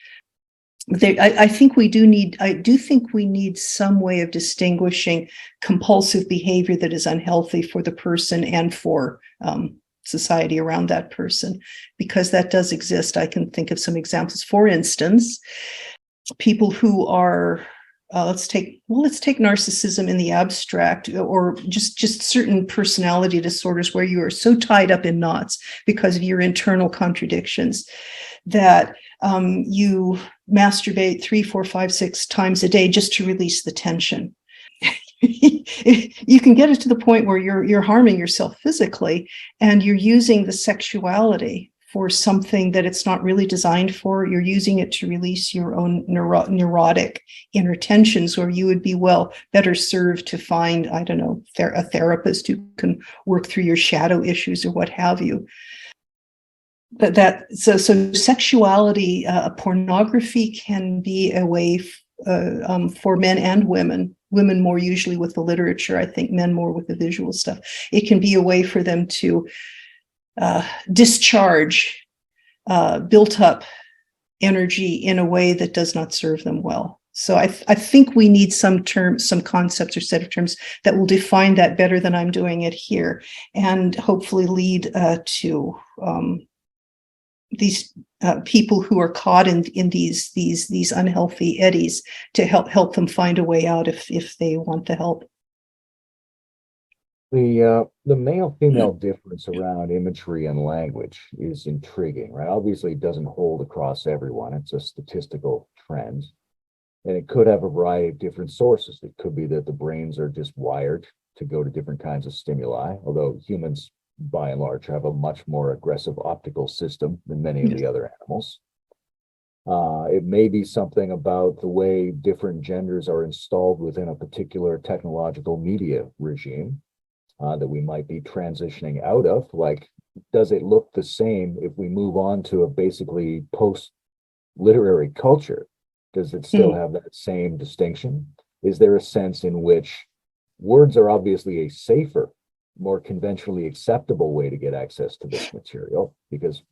I do think we need some way of distinguishing compulsive behavior that is unhealthy for the person and for society around that person, because that does exist. I can think of some examples. For instance, people who are let's take narcissism in the abstract, or just certain personality disorders where you are so tied up in knots because of your internal contradictions that you masturbate 3, 4, 5, 6 times a day just to release the tension. You can get it to the point where you're harming yourself physically, and you're using the sexuality for something that it's not really designed for. You're using it to release your own neurotic inner tensions, where you would be better served to find, I don't know, a therapist who can work through your shadow issues or what have you. So sexuality, pornography can be a way for men and women more usually with the literature, I think men more with the visual stuff. It can be a way for them to discharge built up energy in a way that does not serve them well. So I think we need some concepts or set of terms that will define that better than I'm doing it here, and hopefully lead to these people who are caught in these unhealthy eddies to help them find a way out if they want the help. The male-female difference around imagery and language is intriguing, right? Obviously, it doesn't hold across everyone. It's a statistical trend, and it could have a variety of different sources. It could be that the brains are just wired to go to different kinds of stimuli, although humans, by and large, have a much more aggressive optical system than many of the other animals. It may be something about the way different genders are installed within a particular technological media regime that we might be transitioning out of. Like, does it look the same if we move on to a basically post-literary culture? Does it still have that same distinction? Is there a sense in which words are obviously a safer, more conventionally acceptable way to get access to this material? Because,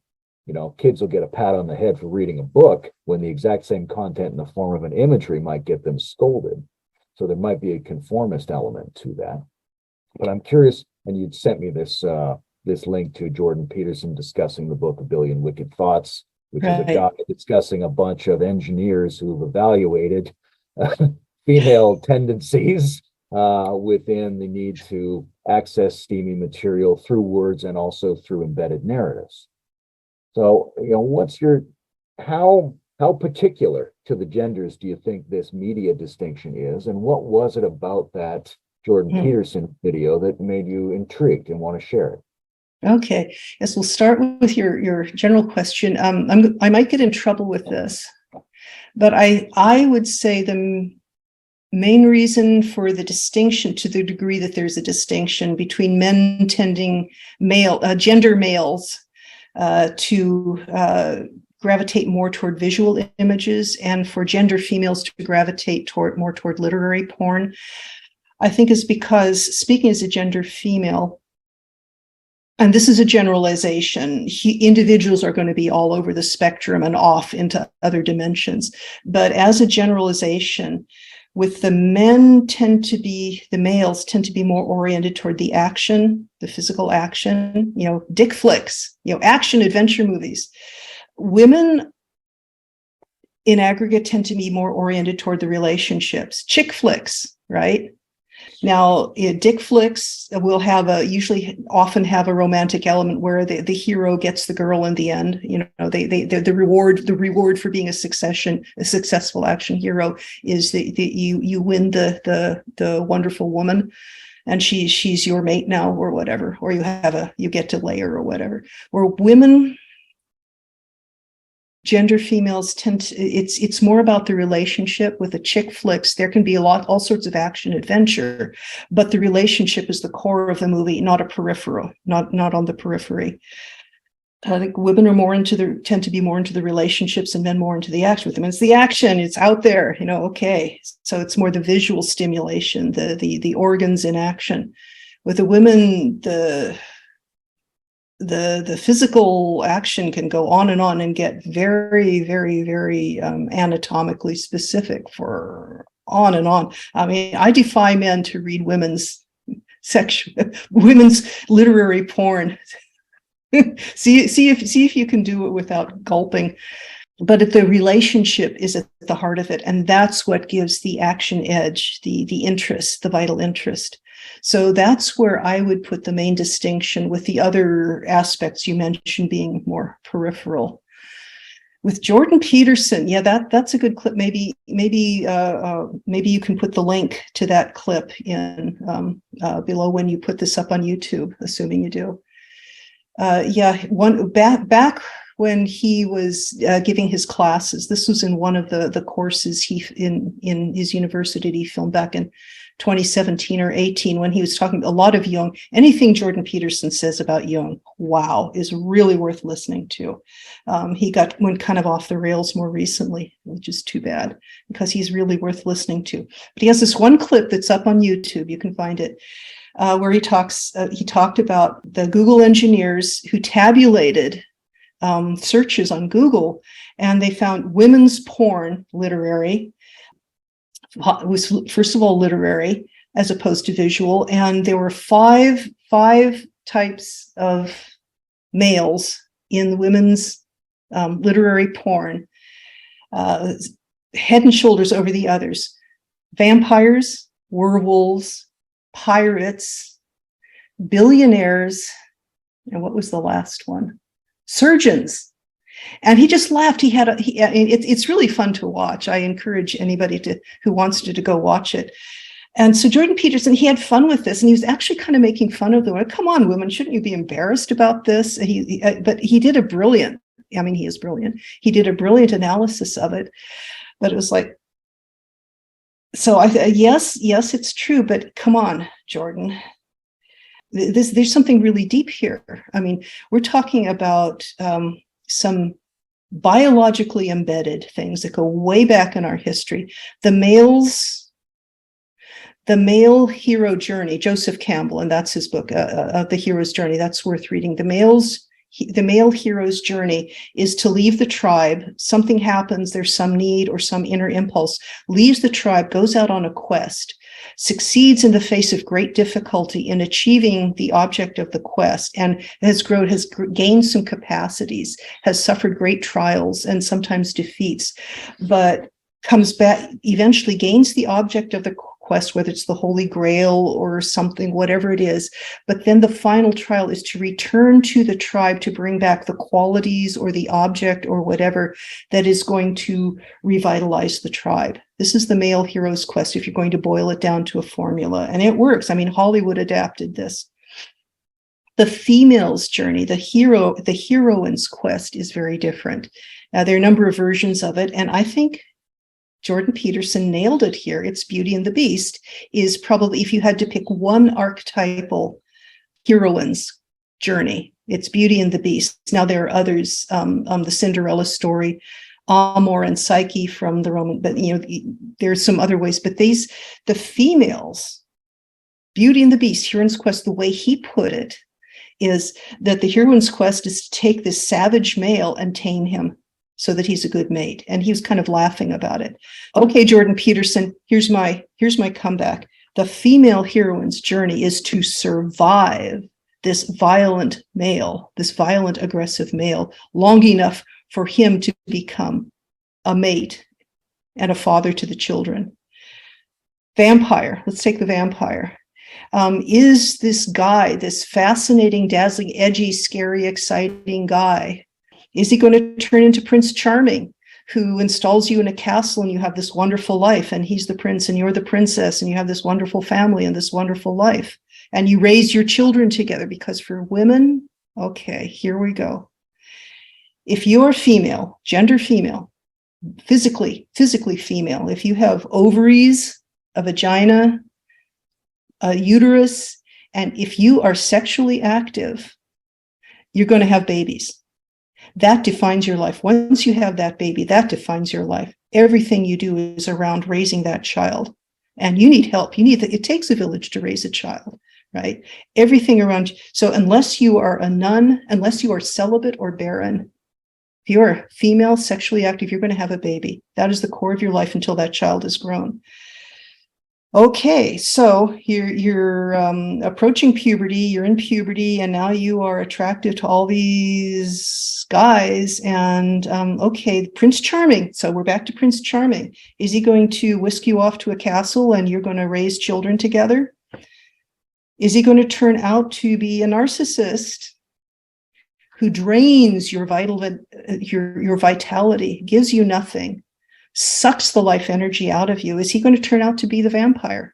kids will get a pat on the head for reading a book when the exact same content in the form of an imagery might get them scolded. So there might be a conformist element to that. But I'm curious, and you'd sent me this link to Jordan Peterson discussing the book A Billion Wicked Thoughts, which is a Right. guy discussing a bunch of engineers who've evaluated female tendencies within the need to access steamy material through words and also through embedded narratives. So, what's your how particular to the genders do you think this media distinction is, and what was it about that Jordan Hmm. Peterson video that made you intrigued and want to share it? Okay. Yes, we'll start with your general question. I might get in trouble with this, but I would say the main reason for the distinction, to the degree that there's a distinction between men tending gender males to gravitate more toward visual images, and for gender females to gravitate more toward literary porn, I think is because, speaking as a gender female, and this is a generalization, individuals are going to be all over the spectrum and off into other dimensions. But as a generalization, with the males tend to be more oriented toward the action, the physical action, dick flicks, action adventure movies. Women in aggregate tend to be more oriented toward the relationships, chick flicks, right? Now, dick flicks will often have a romantic element where the hero gets the girl in the end. The reward for being a successful action hero is that you win the wonderful woman, and she's your mate now, or whatever, or you get to lay her or whatever. Where women, gender females it's more about the relationship. With the chick flicks, there can be all sorts of action adventure, but the relationship is the core of the movie, not a peripheral, not on the periphery. I think women tend to be more into the relationships, and men more into the action. With them, it's the action, it's out there, okay. So it's more the visual stimulation, the organs in action. With the women, the physical action can go on and get very, very, very anatomically specific for on and on. I mean, I defy men to read women's literary porn. see if you can do it without gulping. But if the relationship is at the heart of it, and that's what gives the action edge, the interest, the vital interest. So that's where I would put the main distinction, with the other aspects you mentioned being more peripheral. With Jordan Peterson, that's a good clip. Maybe you can put the link to that clip in below when you put this up on YouTube, assuming you do. Back when he was giving his classes, this was in one of the courses in his university he filmed back in 2017 or 18, when he was talking a lot of Jung. Anything Jordan Peterson says about Jung, wow, is really worth listening to. He went kind of off the rails more recently, which is too bad, because he's really worth listening to. But he has this one clip that's up on YouTube, you can find it, where he talked about the Google engineers who tabulated searches on Google, and they found women's porn literary was, first of all, literary as opposed to visual, and there were five types of males in the women's literary porn, head and shoulders over the others: vampires, werewolves, pirates, billionaires, and what was the last one? Surgeons. And he just laughed. It's really fun to watch. I encourage anybody who wants to go watch it. And so Jordan Peterson, he had fun with this, and he was actually kind of making fun of them. Come on, women, shouldn't you be embarrassed about this? But he did a brilliant. I mean, he is brilliant. He did a brilliant analysis of it. But it was like, so yes, it's true. But come on, Jordan. There's something really deep here. I mean, we're talking about some biologically embedded things that go way back in our history. The male hero journey, Joseph Campbell, and that's his book, The Hero's Journey. That's worth reading. The male hero's journey is to leave the tribe. Something happens, there's some need or some inner impulse, leaves the tribe, goes out on a quest. succeeds in the face of great difficulty in achieving the object of the quest, and has gained some capacities, has suffered great trials and sometimes defeats, but comes back, eventually gains the object of the quest, whether it's the Holy Grail or something, whatever it is. But then the final trial is to return to the tribe to bring back the qualities or the object or whatever that is going to revitalize the tribe. This is the male hero's quest, if you're going to boil it down to a formula. And it works. I mean, Hollywood adapted this. The female's journey, the heroine's quest, is very different. There are a number of versions of it, and I think Jordan Peterson nailed it here. It's Beauty and the Beast is probably, if you had to pick one archetypal heroine's journey, it's Beauty and the Beast. Now there are others, the Cinderella story, Amor and Psyche from the Roman, but there's some other ways. But the females, Beauty and the Beast, heroine's quest, the way he put it is that the heroine's quest is to take this savage male and tame him so that he's a good mate. And he was kind of laughing about it. Okay, Jordan Peterson, here's my comeback. The female heroine's journey is to survive this violent male, this violent, aggressive male, long enough for him to become a mate and a father to the children. Vampire, let's take the vampire. Is this guy, this fascinating, dazzling, edgy, scary, exciting guy, is he going to turn into Prince Charming, who installs you in a castle and you have this wonderful life, and he's the prince and you're the princess and you have this wonderful family and this wonderful life, and you raise your children together? Because for women, okay, here we go. If you're female, gender female, physically female, if you have ovaries, a vagina, a uterus, and if you are sexually active, you're going to have babies. That defines your life. Once you have that baby, that defines your life. Everything you do is around raising that child. And you need help. It takes a village to raise a child, right? Everything around. So unless you are a nun, unless you are celibate or barren, if you're female, sexually active, you're going to have a baby. That is the core of your life until that child is grown. Okay, so you're approaching puberty, you're in puberty, and now you are attracted to all these guys. And okay, Prince Charming. So we're back to Prince Charming. Is he going to whisk you off to a castle and you're going to raise children together? Is he going to turn out to be a narcissist who drains your vitality, gives you nothing, sucks the life energy out of you? Is he going to turn out to be the vampire?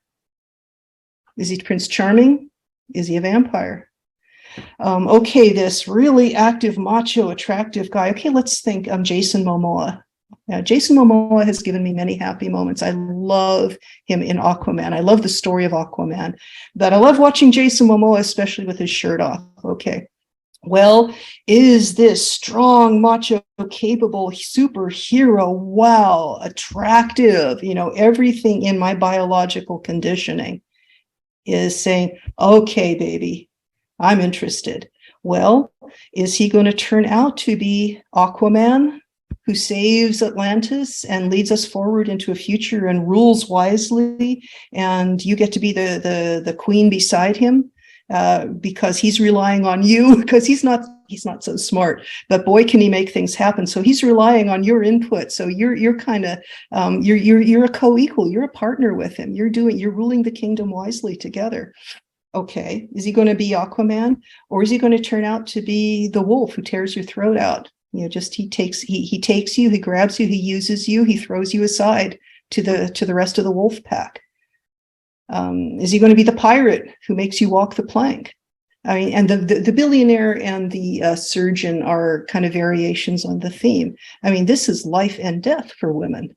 Is he Prince Charming? Is he a vampire? Okay, this really active, macho, attractive guy. Okay, let's think Jason Momoa. Now, Jason Momoa has given me many happy moments. I love him in Aquaman. I love the story of Aquaman, but I love watching Jason Momoa, especially with his shirt off. Okay. Well, is this strong, macho, capable superhero, wow, attractive, everything in my biological conditioning is saying, okay, baby, I'm interested. Well, is he going to turn out to be Aquaman, who saves Atlantis and leads us forward into a future and rules wisely, and you get to be the queen beside him? Because he's relying on you, because he's not so smart, but boy, can he make things happen. So he's relying on your input. So you're kind of you're a co-equal. You're a partner with him. You're ruling the kingdom wisely together. Okay, is he going to be Aquaman, or is he going to turn out to be the wolf who tears your throat out? He takes you, he grabs you, he uses you, he throws you aside to the rest of the wolf pack. Is he going to be the pirate who makes you walk the plank? I mean, and the billionaire and the surgeon are kind of variations on the theme. I mean, this is life and death for women.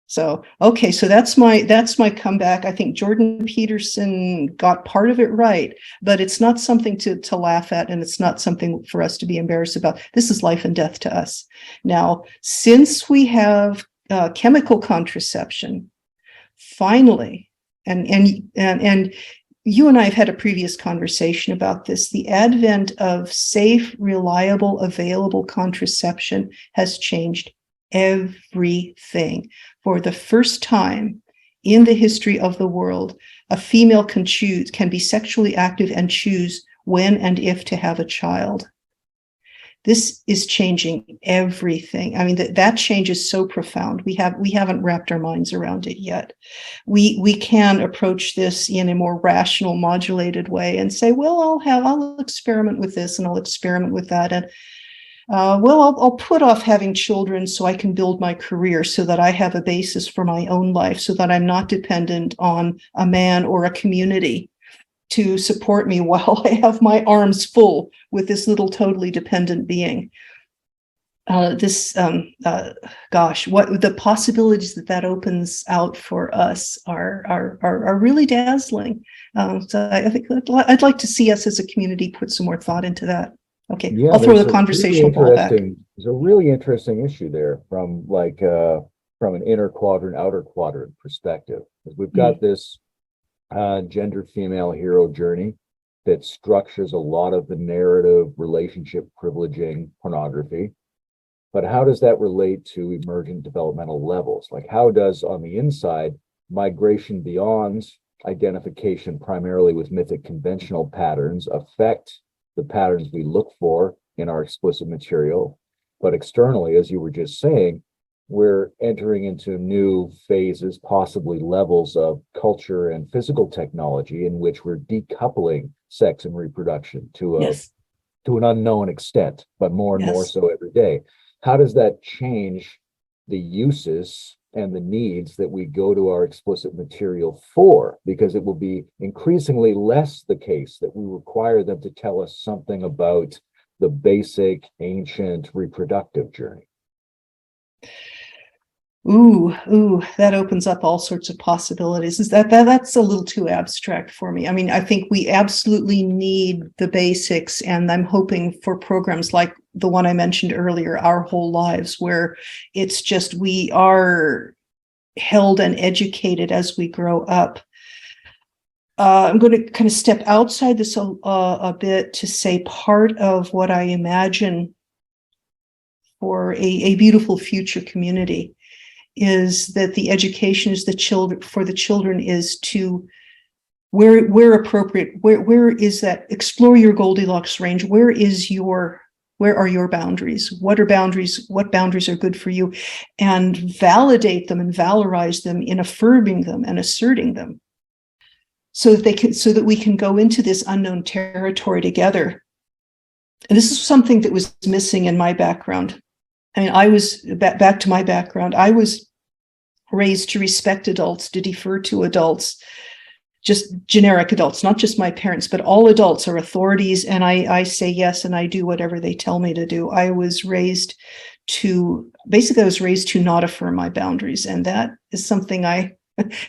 So, okay, so that's my comeback. I think Jordan Peterson got part of it right, but it's not something to laugh at, and it's not something for us to be embarrassed about. This is life and death to us. Now, since we have chemical contraception, finally, and you and I have had a previous conversation about this. The advent of safe, reliable, available contraception has changed everything. For the first time in the history of the world, a female can be sexually active and choose when and if to have a child. This is changing everything. I mean, that change is so profound. We haven't wrapped our minds around it yet. We can approach this in a more rational, modulated way and say, well, I'll experiment with this and I'll experiment with that. And I'll put off having children so I can build my career, so that I have a basis for my own life, so that I'm not dependent on a man or a community to support me while I have my arms full with this little totally dependent being. What the possibilities that opens out for us are really dazzling. So I think I'd like to see us as a community put some more thought into that. Okay, Yeah, I'll throw the conversational ball back. There's a really interesting issue there from from an inner quadrant, outer quadrant perspective. Because we've got this gender female hero journey that structures a lot of the narrative relationship privileging pornography. But how does that relate to emergent developmental levels? Like, how does, on the inside, migration beyond identification primarily with mythic conventional patterns affect the patterns we look for in our explicit material? But externally, as you were just saying, we're entering into new phases, possibly levels of culture and physical technology in which we're decoupling sex and reproduction to an unknown extent, but more and more so every day. How does that change the uses and the needs that we go to our explicit material for? Because it will be increasingly less the case that we require them to tell us something about the basic ancient reproductive journey. Ooh, that opens up all sorts of possibilities. That's a little too abstract for me. I mean, I think we absolutely need the basics, and I'm hoping for programs like the one I mentioned earlier, Our Whole Lives, where it's just we are held and educated as we grow up. I'm going to kind of step outside this a bit to say part of what I imagine for a beautiful future community is that the education is for the children is to where appropriate, where is that, explore your Goldilocks range. Where are your boundaries? What boundaries are good for you? And validate them and valorize them in affirming them and asserting them, so that we can go into this unknown territory together. And this is something that was missing in my background. I mean, I was back to my background. I was raised to respect adults, to defer to adults, just generic adults, not just my parents, but all adults are authorities. And I say yes, and I do whatever they tell me to do. I was raised to not affirm my boundaries. And that is something I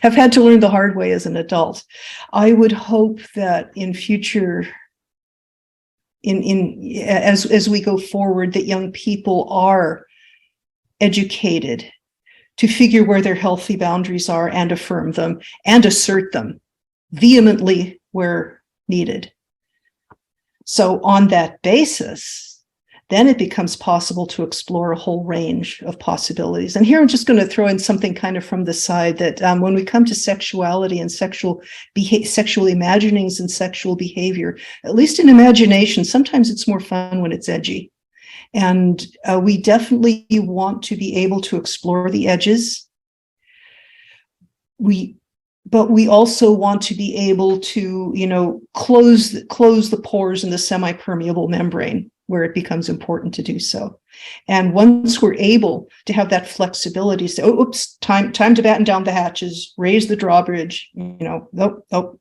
have had to learn the hard way as an adult. I would hope that in future, as we go forward, that young people are educated to figure where their healthy boundaries are and affirm them and assert them vehemently where needed. So on that basis, then it becomes possible to explore a whole range of possibilities. And here I'm just going to throw in something kind of from the side that when we come to sexuality and sexual imaginings and sexual behavior, at least in imagination, sometimes it's more fun when it's edgy. And we definitely want to be able to explore the edges. But we also want to be able to, close the pores in the semi-permeable membrane where it becomes important to do so. And once we're able to have that flexibility, say, oh, oops, time to batten down the hatches, raise the drawbridge, nope.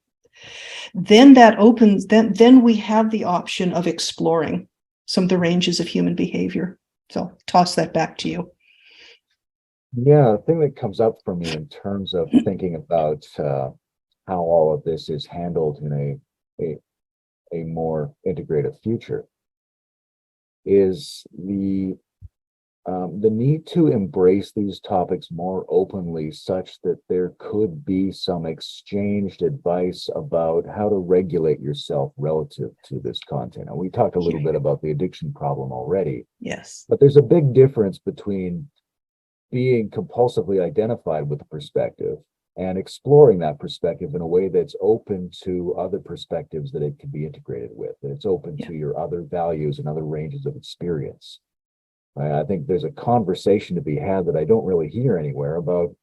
Then that opens, then we have the option of exploring some of the ranges of human behavior. So toss that back to you. Yeah, the thing that comes up for me in terms of thinking about how all of this is handled in a more integrated future is the need to embrace these topics more openly, such that there could be some exchanged advice about how to regulate yourself relative to this content. And we talked a little bit about the addiction problem already. Yes. But there's a big difference between being compulsively identified with a perspective and exploring that perspective in a way that's open to other perspectives that it can be integrated with, that it's open to your other values and other ranges of experience. I think there's a conversation to be had that I don't really hear anywhere about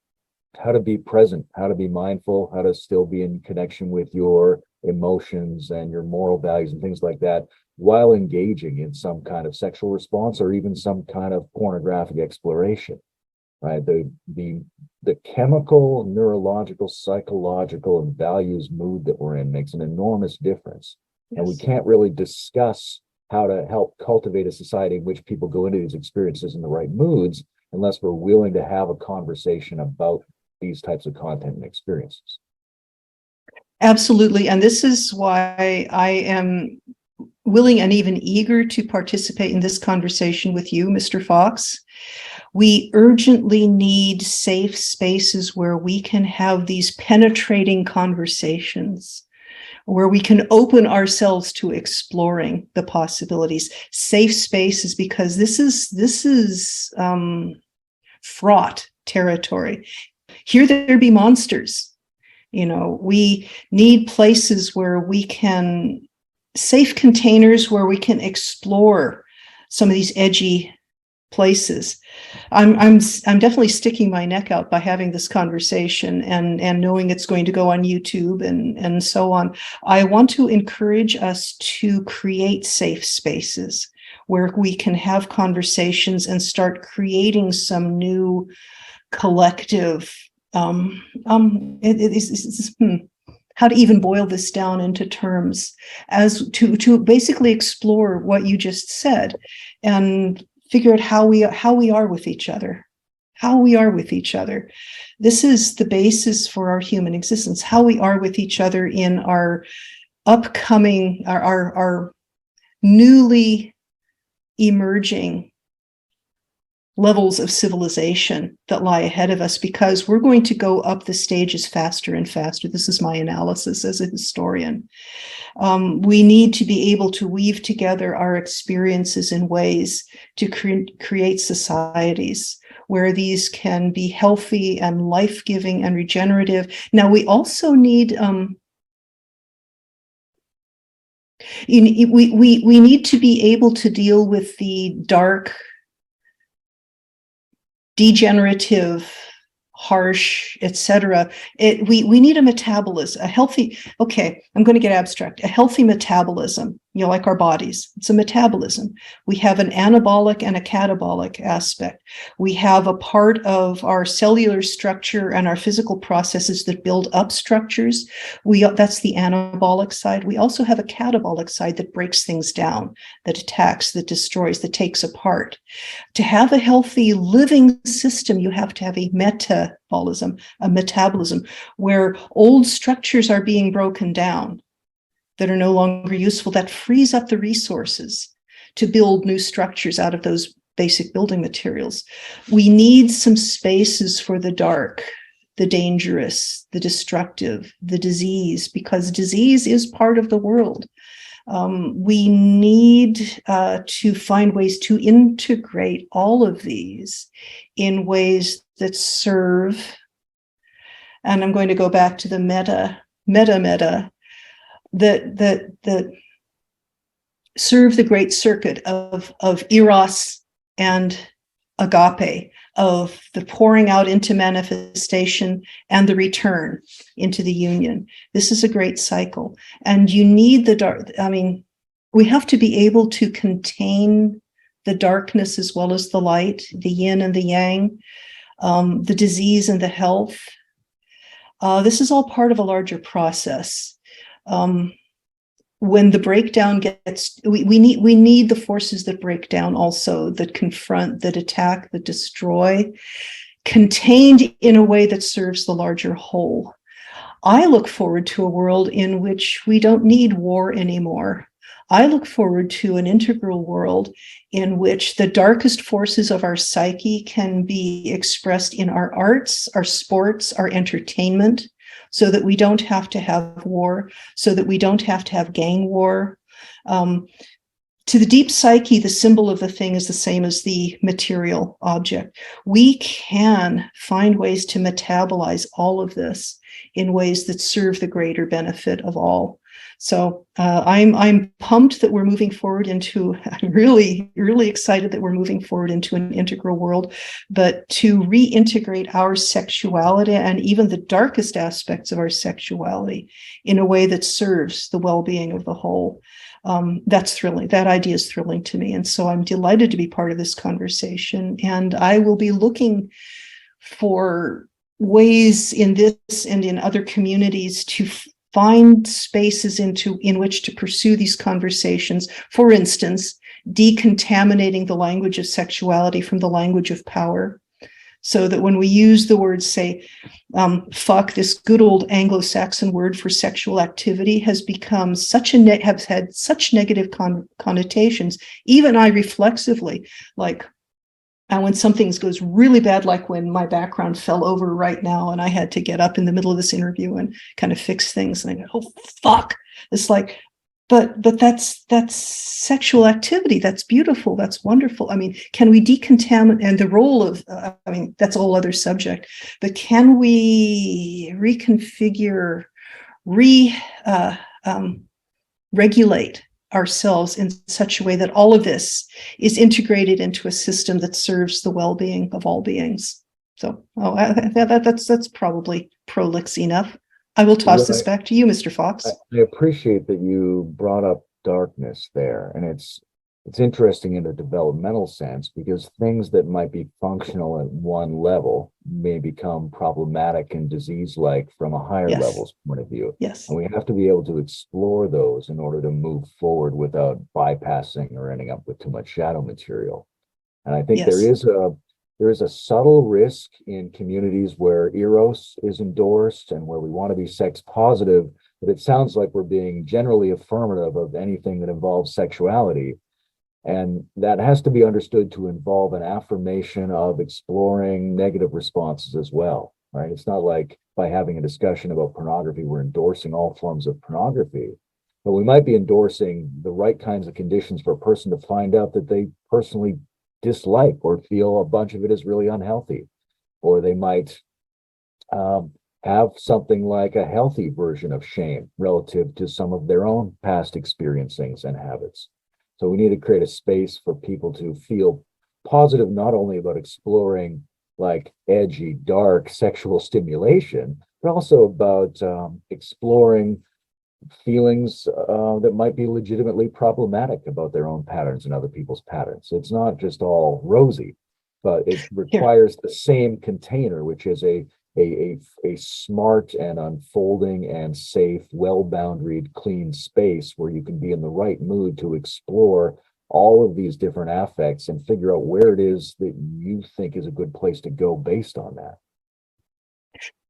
how to be present, how to be mindful, how to still be in connection with your emotions and your moral values and things like that, while engaging in some kind of sexual response or even some kind of pornographic exploration. Right? The chemical, neurological, psychological, and values mood that we're in makes an enormous difference. Yes. And we can't really discuss how to help cultivate a society in which people go into these experiences in the right moods unless we're willing to have a conversation about these types of content and experiences. Absolutely. And this is why I am willing and even eager to participate in this conversation with you, Mr. Fox. We urgently need safe spaces where we can have these penetrating conversations, where we can open ourselves to exploring the possibilities. Safe spaces, because this is fraught territory. Here there be monsters. We need places where we can, safe containers where we can explore some of these edgy places. I'm definitely sticking my neck out by having this conversation and knowing it's going to go on YouTube and so on. I want to encourage us to create safe spaces where we can have conversations and start creating some new collective how to even boil this down into terms as to basically explore what you just said and figure out how we are with each other. This is the basis for our human existence, how we are with each other in our upcoming, our newly emerging levels of civilization that lie ahead of us, because we're going to go up the stages faster and faster. This is my analysis as a historian. We need to be able to weave together our experiences in ways to create societies where these can be healthy and life-giving and regenerative. Now, we also need we need to be able to deal with the dark, degenerative, harsh, etc. We need a metabolism, a healthy, okay, I'm going to get abstract, a healthy metabolism, like our bodies. It's a metabolism. We have an anabolic and a catabolic aspect. We have a part of our cellular structure and our physical processes that build up structures. That's the anabolic side. We also have a catabolic side that breaks things down, that attacks, that destroys, that takes apart. To have a healthy living system, you have to have a metabolism, where old structures are being broken down that are no longer useful, that frees up the resources to build new structures out of those basic building materials. We need some spaces for the dark, the dangerous, the destructive, the disease, because disease is part of the world. We need to find ways to integrate all of these in ways that serve, and I'm going to go back to the meta, that serve the great circuit of eros and agape, of the pouring out into manifestation and the return into the union. This is a great cycle. And you need the dark. We have to be able to contain the darkness as well as the light, the yin and the yang, the disease and the health. This is all part of a larger process. When the breakdown gets, we need the forces that break down also, that confront, that attack, that destroy, contained in a way that serves the larger whole. I look forward to a world in which we don't need war anymore. I look forward to an integral world in which the darkest forces of our psyche can be expressed in our arts, our sports, our entertainment, so that we don't have to have war, so that we don't have to have gang war. To the deep psyche, the symbol of the thing is the same as the material object. We can find ways to metabolize all of this in ways that serve the greater benefit of all. So I'm pumped that we're moving forward into, I'm really, really excited that we're moving forward into an integral world, but to reintegrate our sexuality and even the darkest aspects of our sexuality in a way that serves the well-being of the whole. That's thrilling. That idea is thrilling to me. And so I'm delighted to be part of this conversation. And I will be looking for ways in this and in other communities to find spaces in which to pursue these conversations. For instance, decontaminating the language of sexuality from the language of power, so that when we use the word, say, fuck, this good old Anglo-Saxon word for sexual activity has become has had such negative connotations. Even I reflexively, like, and when something goes really bad, like when my background fell over right now and I had to get up in the middle of this interview and kind of fix things, and I go, oh fuck. It's like, but that's sexual activity. That's beautiful. That's wonderful. I mean, can we decontaminate, and the role of, I mean, that's a whole other subject, but can we reconfigure, regulate ourselves in such a way that all of this is integrated into a system that serves the well-being of all beings? So, that's probably prolix enough. I will toss this back to you, Mr. Fox. I appreciate that you brought up darkness there, and it's interesting in a developmental sense, because things that might be functional at one level may become problematic and disease-like from a higher level's point of view. Yes. And we have to be able to explore those in order to move forward without bypassing or ending up with too much shadow material. And I think there is a subtle risk in communities where eros is endorsed and where we want to be sex positive, but it sounds like we're being generally affirmative of anything that involves sexuality. And that has to be understood to involve an affirmation of exploring negative responses as well, right? It's not like by having a discussion about pornography, we're endorsing all forms of pornography, but we might be endorsing the right kinds of conditions for a person to find out that they personally dislike or feel a bunch of it is really unhealthy. Or they might have something like a healthy version of shame relative to some of their own past experiencings and habits. So we need to create a space for people to feel positive, not only about exploring like edgy, dark sexual stimulation, but also about exploring feelings that might be legitimately problematic about their own patterns and other people's patterns. It's not just all rosy, but it requires the same container, which is a smart and unfolding and safe, well-boundaried, clean space where you can be in the right mood to explore all of these different affects and figure out where it is that you think is a good place to go based on that.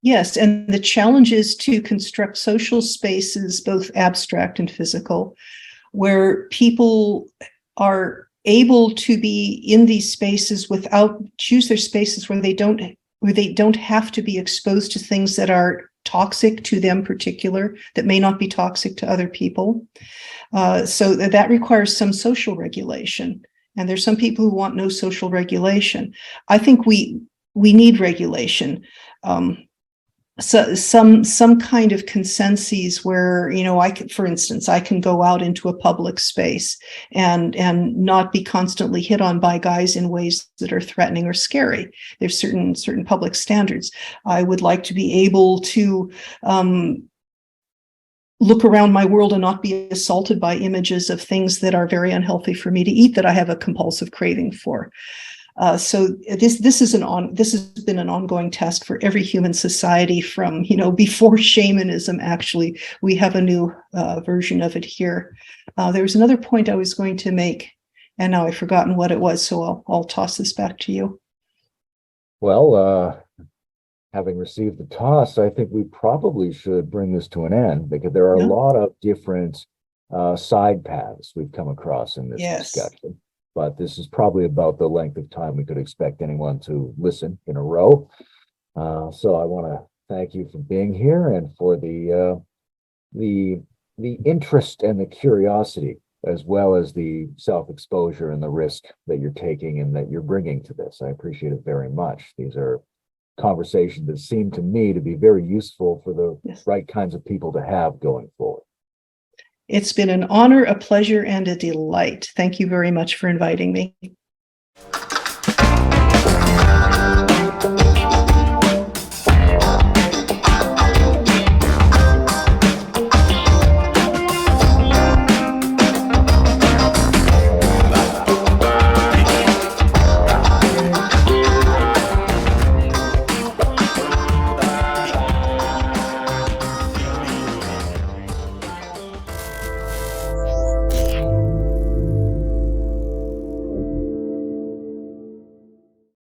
Yes, and the challenge is to construct social spaces, both abstract and physical, where people are able to be in these spaces without, choose their spaces where they don't have to be exposed to things that are toxic to them particular, that may not be toxic to other people. So that requires some social regulation. And there's some people who want no social regulation. I think we need regulation. So some kind of consensus where, you know, for instance, I can go out into a public space and not be constantly hit on by guys in ways that are threatening or scary. There's certain public standards. I would like to be able to look around my world and not be assaulted by images of things that are very unhealthy for me to eat, that I have a compulsive craving for. So this has been an ongoing task for every human society from, you know, before shamanism. Actually, we have a new version of it here. There was another point I was going to make, and now I've forgotten what it was. So I'll toss this back to you. Well, having received the toss, I think we probably should bring this to an end, because there are a lot of different side paths we've come across in this discussion. But this is probably about the length of time we could expect anyone to listen in a row. So I want to thank you for being here and for the interest and the curiosity as well as the self-exposure and the risk that you're taking and that you're bringing to this. I appreciate it very much. These are conversations that seem to me to be very useful for the Yes. right kinds of people to have going forward. It's been an honor, a pleasure, and a delight. Thank you very much for inviting me.